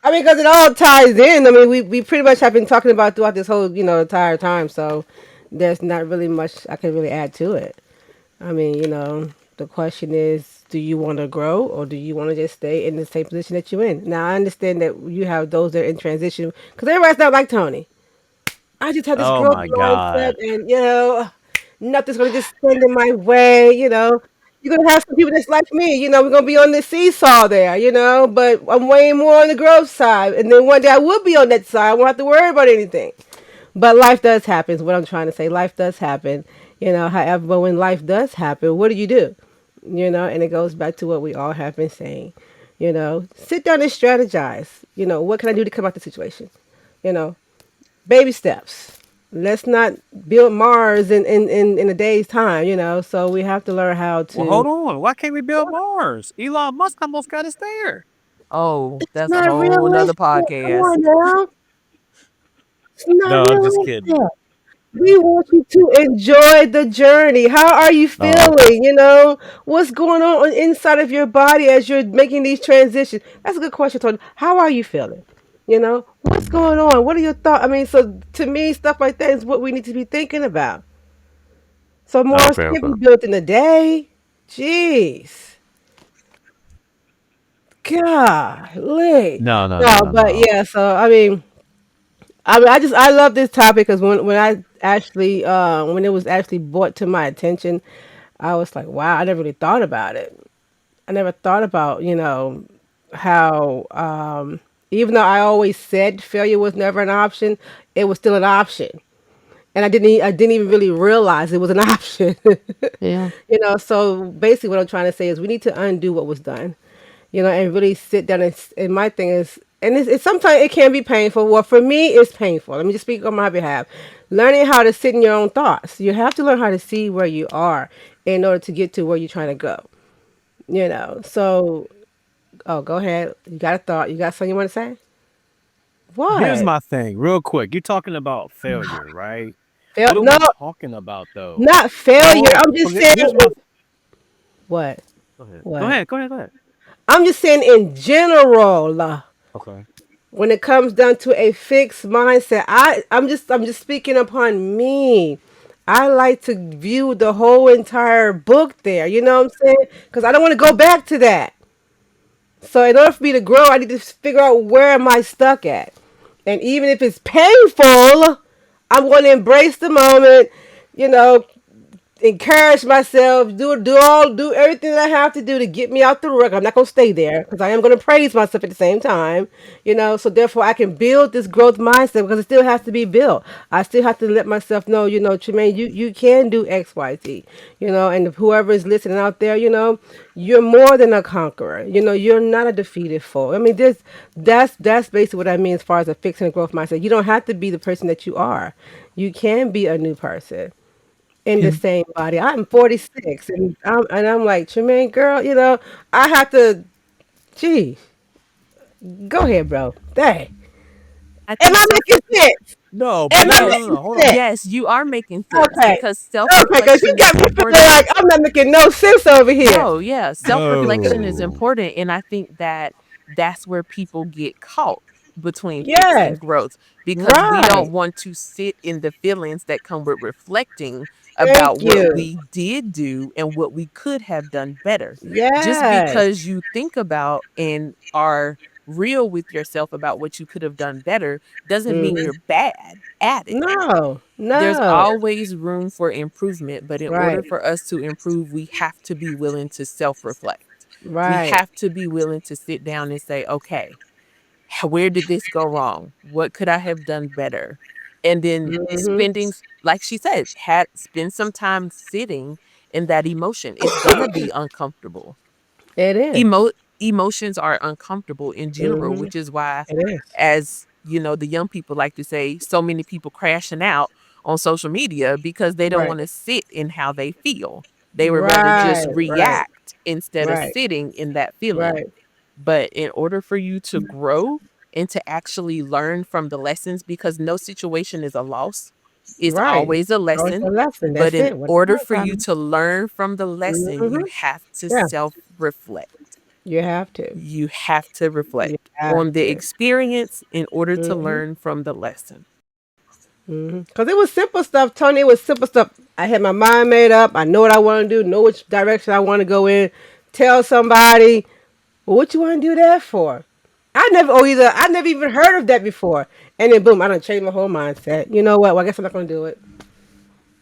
I mean, because it all ties in. I mean, we pretty much have been talking about throughout this whole, entire time. So there's not really much I can really add to it. I mean, the question is, do you want to grow or do you want to just stay in the same position that you're in? Now, I understand that you have those that are in transition because everybody's not like Tony. I just have this Oh growth my mindset god. and, nothing's going to just stand in my way. You're gonna have some people that's like me. We're gonna be on the seesaw there. But I'm way more on the growth side. And then one day I will be on that side. I won't have to worry about anything. But life does happen. Is what I'm trying to say. Life does happen. However, but when life does happen, what do you do? And it goes back to what we all have been saying. Sit down and strategize. What can I do to come out the situation? You know, baby steps. Let's not build Mars in a day's time. So we have to learn how Well, to. hold on. Why can't we build Mars? Elon Musk almost got us there. Oh, It's that's a not whole nother realistic. Come podcast. on now. It's not No, I'm just kidding. realistic. We want you to enjoy the journey. How are you Oh, okay. feeling? What's going on inside of your body as you're making these transitions? That's a good question, Tony. How are you feeling? What's going on? What are your thoughts? I mean, so to me, stuff like that is what we need to be thinking about. So Mars Okay, can't be okay. built in a day. Jeez. Golly. No, no, no, No, no, but no. yeah, so I mean, I love this topic because when I actually when it was actually brought to my attention, I was like, wow, I never really thought about it. I never thought about how even though I always said failure was never an option, it was still an option, and I didn't even really realize it was an option. Yeah. So basically, what I'm trying to say is we need to undo what was done, and really sit down and my thing is, and it's sometimes it can be painful. Well, for me, it's painful. Let me just speak on my behalf. Learning how to sit in your own thoughts. You have to learn how to see where you are in order to get to where you're trying to go. So, oh, go ahead. You got a thought? You got something you want to say? Here's What? my thing, real quick. You're talking about failure, right? Fail? What are No, we talking about though? not Hold failure. on. I'm just Okay, saying. here's my. What? Go ahead. Go What? ahead. Go ahead. Go ahead. I'm just saying in general. Okay. When it comes down to a fixed mindset, I'm just speaking upon me. I like to view the whole entire book there. You know what I'm saying? Because I don't want to go back to that. So in order for me to grow, I need to figure out where am I stuck at. And even if it's painful, I'm going to embrace the moment. You know, encourage myself, do everything that I have to do to get me out the rut. I'm not gonna stay there because I am gonna praise myself at the same time, So therefore, I can build this growth mindset because it still has to be built. I still have to let myself know, Tremaine, you can do X, Y, Z, And whoever is listening out there, you're more than a conqueror. You're not a defeated foe. I mean, that's basically what I mean as far as a fixing a growth mindset. You don't have to be the person that you are. You can be a new person in the And same body. I'm 46, and I'm like, Tremaine, girl, I have to. Gee, go ahead, bro. Dang, I am think I self making sense? No, but Am I no, no, yes. no, no. making Hold on. sense? Yes, you are making sense Okay, because okay, because you self-reflection got is me feeling important. like I'm not making no sense over here. No, yeah, self-reflection is No. important, and I think that that's where people get caught between fix Yes, and growth because we right. don't want to sit in the feelings that come with reflecting Thank about what you. we did do and what we could have done better. Just Yes. because you think about and are real with yourself about what you could have done better doesn't mean Hmm. you're bad at it. No, There's no. always room for improvement, but in Right, order for us to improve, we have to be willing to self reflect. We right. have to be willing to sit down and say, okay, where did this go wrong? What could I have done better? And then Hmm. like she said, spend some time sitting in that emotion. It's gonna be uncomfortable. It is. Emo Emotions are uncomfortable in general, Hmm. which is why, It is. as the young people like to say, so many people crashing out on social media because they don't Right, want to sit in how they feel. They would rather right, just right, react instead of right, sitting in that feeling. right, But in order for you to grow and to actually learn from the lessons, because no situation is a loss, it's right. always a Always lesson. a lesson. But That's in it. What order it's for all you about. to learn from the lesson, you Hmm. have to Yeah, self reflect. you have to. You have to You reflect have on the to. experience in order to Hmm. learn from the lesson. Because it was simple stuff, Tony. It was simple stuff. I had my mind made up. I know what I want to do, know which direction I want to go in. Tell somebody, well, what you want to do that for? I never even heard of that before. And then boom, I done changed my whole mindset. You know what? Well, I guess I'm not going to do it.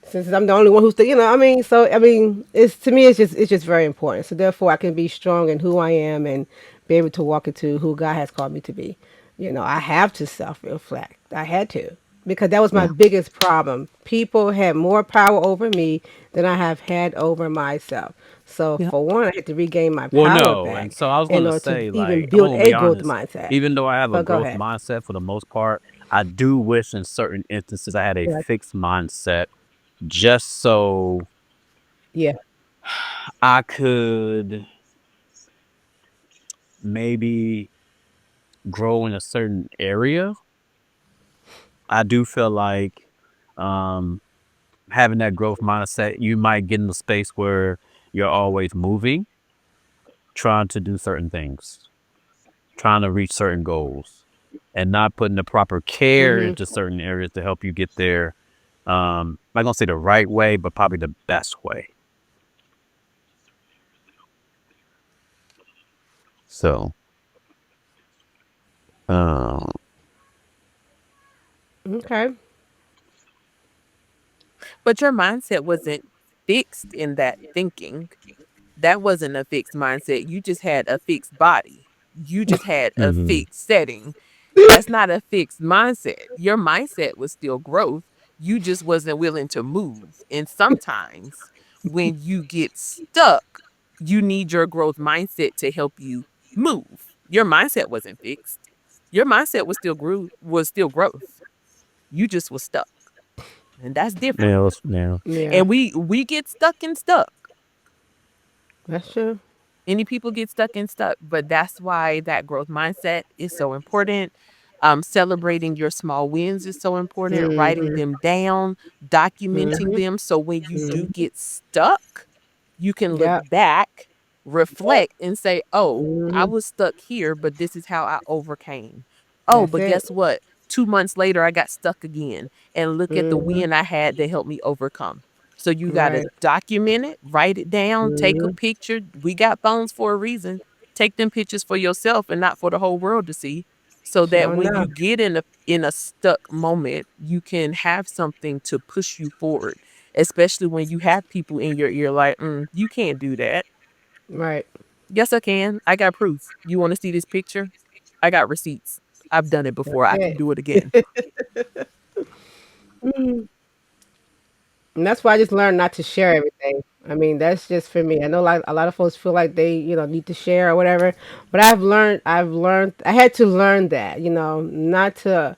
since I'm the only one who's the, I mean, so I mean, it's to me, it's just very important. So therefore, I can be strong in who I am and be able to walk into who God has called me to be. I have to self reflect. I had to because that was my Yeah. biggest problem. People had more power over me than I have had over myself. So Yep. for one, I had to regain my Well, power no, back and so I was in gonna order to say, even like, I'm build gonna a be growth honest. mindset. Even though I have a But go growth ahead. mindset for the most part, I do wish in certain instances I had a Yeah. fixed mindset just so Yeah. I could maybe grow in a certain area. I do feel like um having that growth mindset, you might get in a space where you're always moving, trying to do certain things, trying to reach certain goals, and not putting the proper care Mhm. into certain areas to help you get there. I'm not gonna say the right way, but probably the best way. So, um, Okay. But your mindset wasn't fixed in that thinking. That wasn't a fixed mindset. You just had a fixed body. You just had a mhm. fixed setting. That's not a fixed mindset. Your mindset was still growth. You just wasn't willing to move. And sometimes when you get stuck, you need your growth mindset to help you move. Your mindset wasn't fixed. Your mindset was still growth. You just was stuck. And that's different. Yeah. Yeah. And we get stuck and stuck. That's true. Any people get stuck and stuck, but that's why that growth mindset is so important. Celebrating your small wins is so important. Writing Mhm. them down, documenting Mhm. them, so when you do Mhm. get stuck, you can look Yep. back, Yep. reflect, and say, "Oh, I Mhm. was stuck here, but this is how I overcame." Oh, That's but it. guess what? 2 months later, I got stuck again, and look at the Mhm. win I had that helped me overcome. So you gotta Right. document it, write it down, take a Mhm. picture. We got phones for a reason. Take them pictures for yourself and not for the whole world to see. So that Sure when enough. you get in a stuck moment, you can have something to push you forward. Especially when you have people in your ear like, you can't do that. Right. Yes, I can. I got proof. You want to see this picture? I got receipts. I've done it That's before. I can it. do it again. Mhm. And that's why I just learned not to share everything. I mean, that's just for me. I know like a lot of folks feel like they, need to share or whatever, but I've learned I had to learn that, not to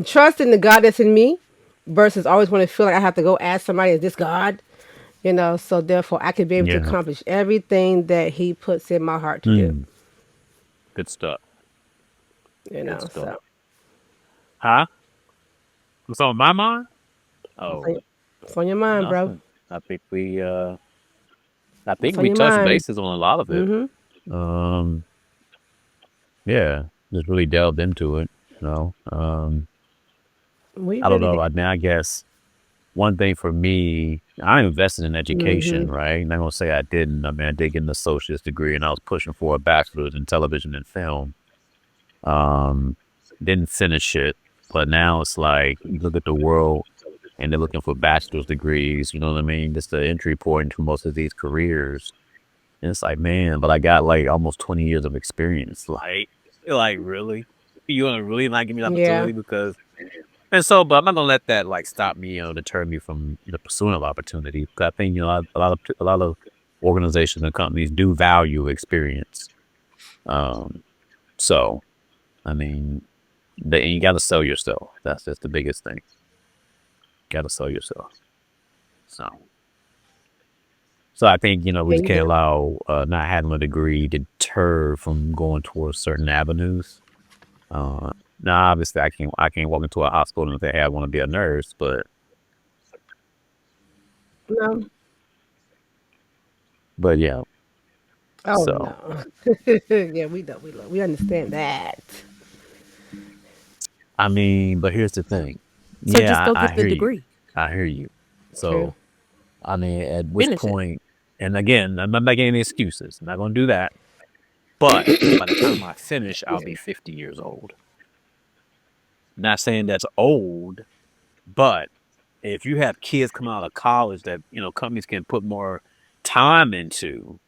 trust in the God that's in me versus always want to feel like I have to go ask somebody, is this God? So therefore I could be able to Yeah. accomplish everything that he puts in my heart to do. Mm. Good stuff. Good stuff. So Huh? What's on my mind? what's on Oh, your, what's on your mind, bro? nothing. I think What's on we your touched mind? bases on a lot of it. Mm-hmm. Um, yeah, just really delved into it. We I don't really know. did. I guess one thing for me, I invested in education, Mm-hmm. right? And I'm gonna say I didn't. I mean, I did get an associate's degree, and I was pushing for a bachelor's in television and film. Um, didn't finish it, but now it's like you look at the world, and they're looking for bachelor's degrees. You know what I mean? That's the entry point to most of these careers. And it's like, man, but I got like almost 20 years of experience. Like really? You want to really not give me the Yeah. opportunity because, and so, but I'm not gonna let that like stop me, deter me from pursuing of opportunity. 'Cause I think a lot of organizations and companies do value experience. Um, so I mean, you got to sell yourself. That's the biggest thing. Got to sell yourself. So, so I think we Yeah, just you do. can't allow not having a degree deter from going towards certain avenues. Uh, Now, obviously, I can't walk into a hospital and say, "Hey, I want to be a nurse," No. but yeah. Oh So no. Yeah, we know. We understand that. I mean, but here's the thing. So just Yeah, go I get the hear you. degree. I hear you. True. So I mean, at which Finish it. point? And again, I'm not making any excuses. I'm not going to do that. But by the time I finish, I'll be 50 years old. Not saying that's old, but if you have kids coming out of college that companies can put more time into,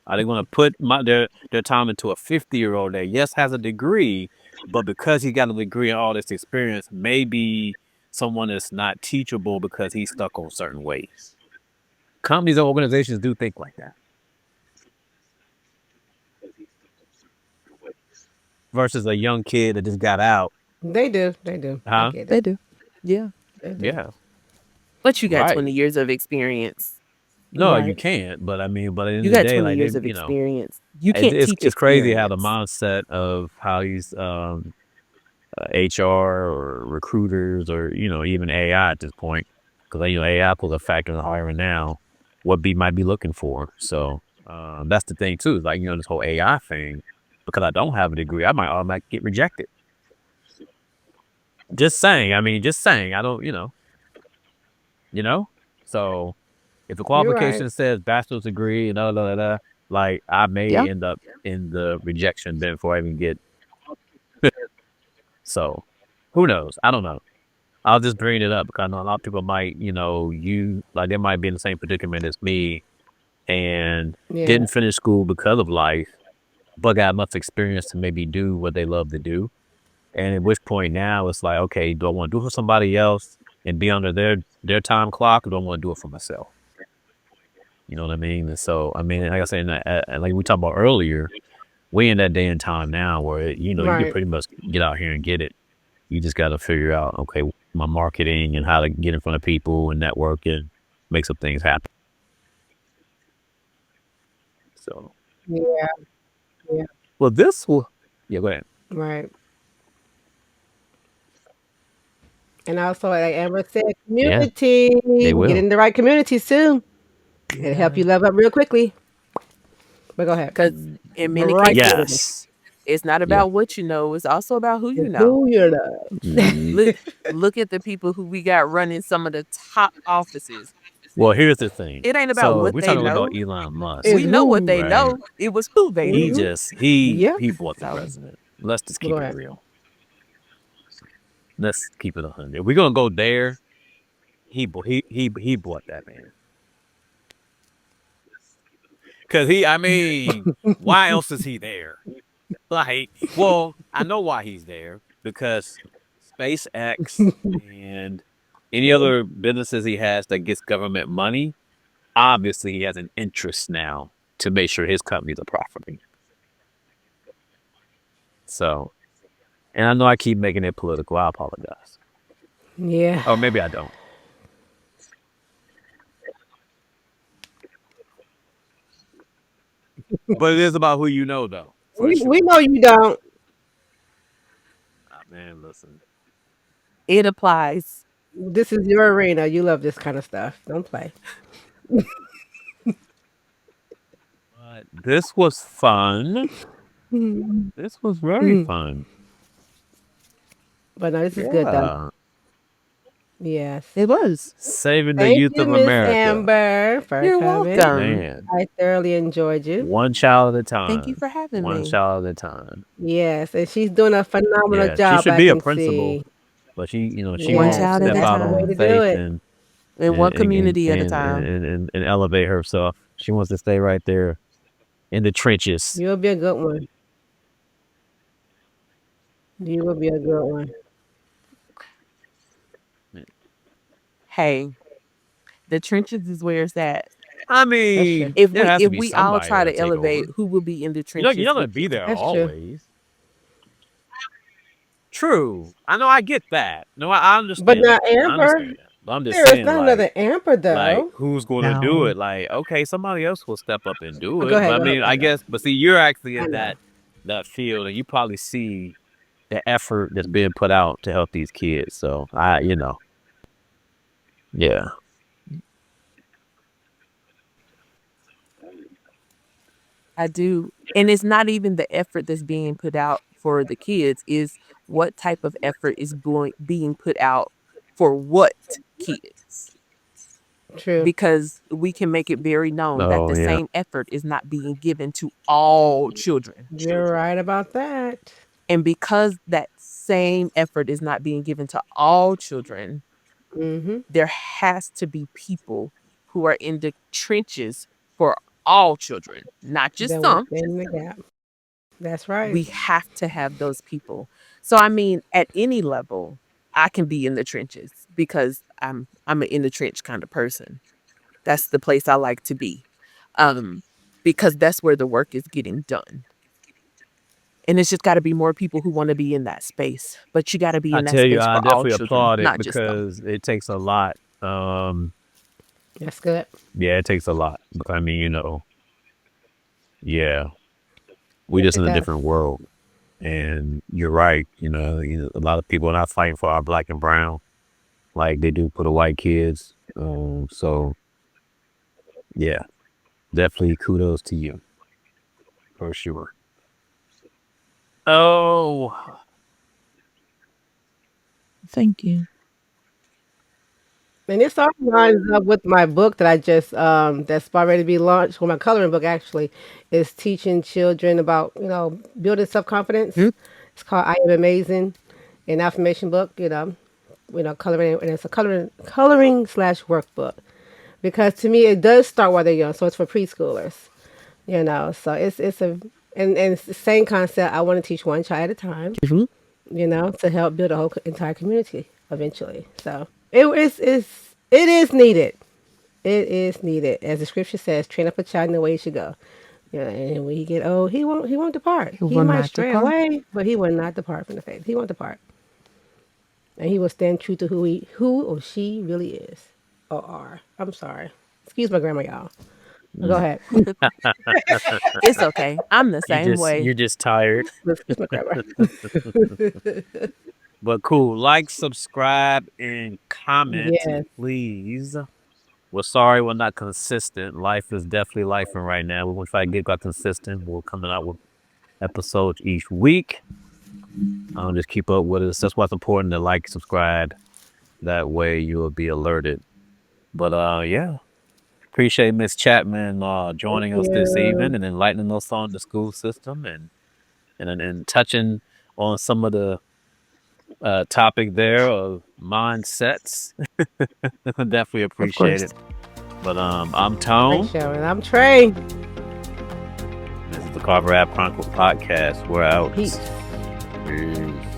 are they going to put their time into a 50-year-old that yes has a degree, but because he got a degree and all this experience, maybe someone that's not teachable because he's stuck on certain ways. Companies and organizations do think like that versus a young kid that just got out, They do. They do. I huh? get They it. do. Yeah. They do. Yeah, But you got right. 20 years of experience. No, you Right. can't. But I mean, but at the end You of the got day, 20 like they, years of experience. You can't it's teach it's crazy how the experience. mindset of how these HR or recruiters or even AI at this point, because AI pulls a factor in hiring now, what B might be looking for. So that's the thing too. Is like this whole AI thing. Because I don't have a degree, I might automatically get rejected. Just saying. I mean, just saying. I don't. You know. So if the You're right. qualification says bachelor's degree and like I Yeah. may end up in the rejection bin before I even get. So who knows? I don't know. I'll just bring it up because I know a lot of people might, you like they might be in the same predicament as me and Yeah. didn't finish school because of life, but got enough experience to maybe do what they love to do. And at which point now it's like, okay, do I want to do it for somebody else and be under their time clock, or do I want to do it for myself? You know what I mean? And so, I mean, like I said, like we talked about earlier, we in that day and time now where you can Right. pretty much get out here and get it. You just got to figure out, okay, my marketing and how to get in front of people and network and make some things happen. So, Yeah. Yeah. well, this will, yeah, go ahead. Right. And also, like Amber said, Yeah, community. they Get will. in the right community soon. It'll help Yeah. you level up real quickly. But go ahead. Because in The many right cases, community. Yes. it's not Yeah. about what you know, it's also about who you It's know. who you know. Mhm. Look look at the people who we got running some of the top offices. Well, here's the thing. It ain't about So what we're they talking about know. Elon Musk, Is We know what who. they right? know. It was who they He knew. Mm-hmm. just he Yep. he bought the So president. Let's just Go keep it ahead. real. Let's keep it 100. If we're gonna go there, he bought that man. Cause I mean, why else is he there? Like, well, I know why he's there because SpaceX and any other businesses he has that gets government money, obviously he has an interest now to make sure his companies are profiting. So, and I know I keep making it political. I apologize, Yeah. or maybe I don't. But it is about who you know, though, for We sure. know you don't. Ah, man, listen. it applies. This is your arena. You love this kind of stuff. Don't play. But this was fun. Mhm. This was very Mhm. fun. But no, this is good though. Yeah. Yes. It was. Saving the Thank youth you, of Miss America. Amber, for You're coming. welcome. Man, I thoroughly enjoyed you. one child at a Thank you time. for having One me. child at a time. Yes, and she's doing a phenomenal Yeah, she job. should I be a can principal, see. but she One won't Yes, child and at a step that's out the way on to time do faith it. and one community at a time. and elevate herself. She wants to stay right there in the trenches. You'll be a good one. You will be a good one. Hey, the trenches is where it's at. I That's true. mean, If there we has to if be we all somebody try that'll to take elevate, over. who will be in the You're trenches not gonna with be you? there That's true. always. True. I know I get that. No, I But understand now, that. I Amber, understand that. But I'm just there is saying, not another Amber like though. who's gonna do No. it? Like, okay, somebody else will step up and do Oh, go it. But ahead, I go ahead, mean, go I ahead, go guess ahead. but see, you're actually I in know. that field and you probably see the effort that's being put out to help these kids. So yeah. I do. And it's not even the effort that's being put out for the kids, is what type of effort is being put out for what kids? True. Because we can make it very known that Oh the yeah. same effort is not being given to all children. You're right about that. And because that same effort is not being given to all children, Mm-hmm. There has to be people who are in the trenches for all children, not just That will some. stand in the gap. That's right. We have to have those people. So I mean, at any level, I can be in the trenches because I'm an in the trench kind of person. That's the place I like to be. Um, because that's where the work is getting done. And it's just got to be more people who want to be in that space. But you got to be I in that tell you, space I for all definitely children, applaud it not just some. because it takes a lot. That's good. Yeah, it takes a lot. But I mean, yeah, we Yes, just it in a does. different world. And you're right. A lot of people are not fighting for our black and brown like they do for the white kids. So yeah, definitely kudos to you for sure. Oh, Thank you. And this all lines up with my book that I just that's about ready to be launched. Well, my coloring book actually is teaching children about building self confidence. Mm, It's called I Am Amazing, an affirmation book. Coloring, and it's a coloring slash workbook because to me it does start while they're young, so it's for preschoolers. So it's a and it's the same concept. I want to teach one child at a time. mhm. To help build a whole entire community eventually. So it is needed. It is needed, as the scripture says. Train up a child in the way he should go. Yeah, and when he get old, he won't depart. He He will might not stray depart. away, but he will not depart from the faith. He won't depart, and he will stand true to who or she really is or are. I'm sorry. Excuse my grammar, y'all. But go mm. ahead. It's okay. I'm the you same just way. you're just tired. Excuse my grammar. But cool. Like, subscribe, and comment, Yes, please. We're sorry we're not consistent. Life is definitely life right now. We want to try to get consistent. We're coming out with episodes each week. Just keep up with us. That's why it's important to like, subscribe. That way you will be alerted. But yeah. Appreciate Miss Chatman thank joining us this you. evening and enlightening us on the school system and touching on some of the topic there of mindsets. Definitely Of appreciate course. it. But I'm Right, Tone. Sharon. I'm Trey. This is the Carver Ave Chronicles podcast. We're out. Peace. Peace.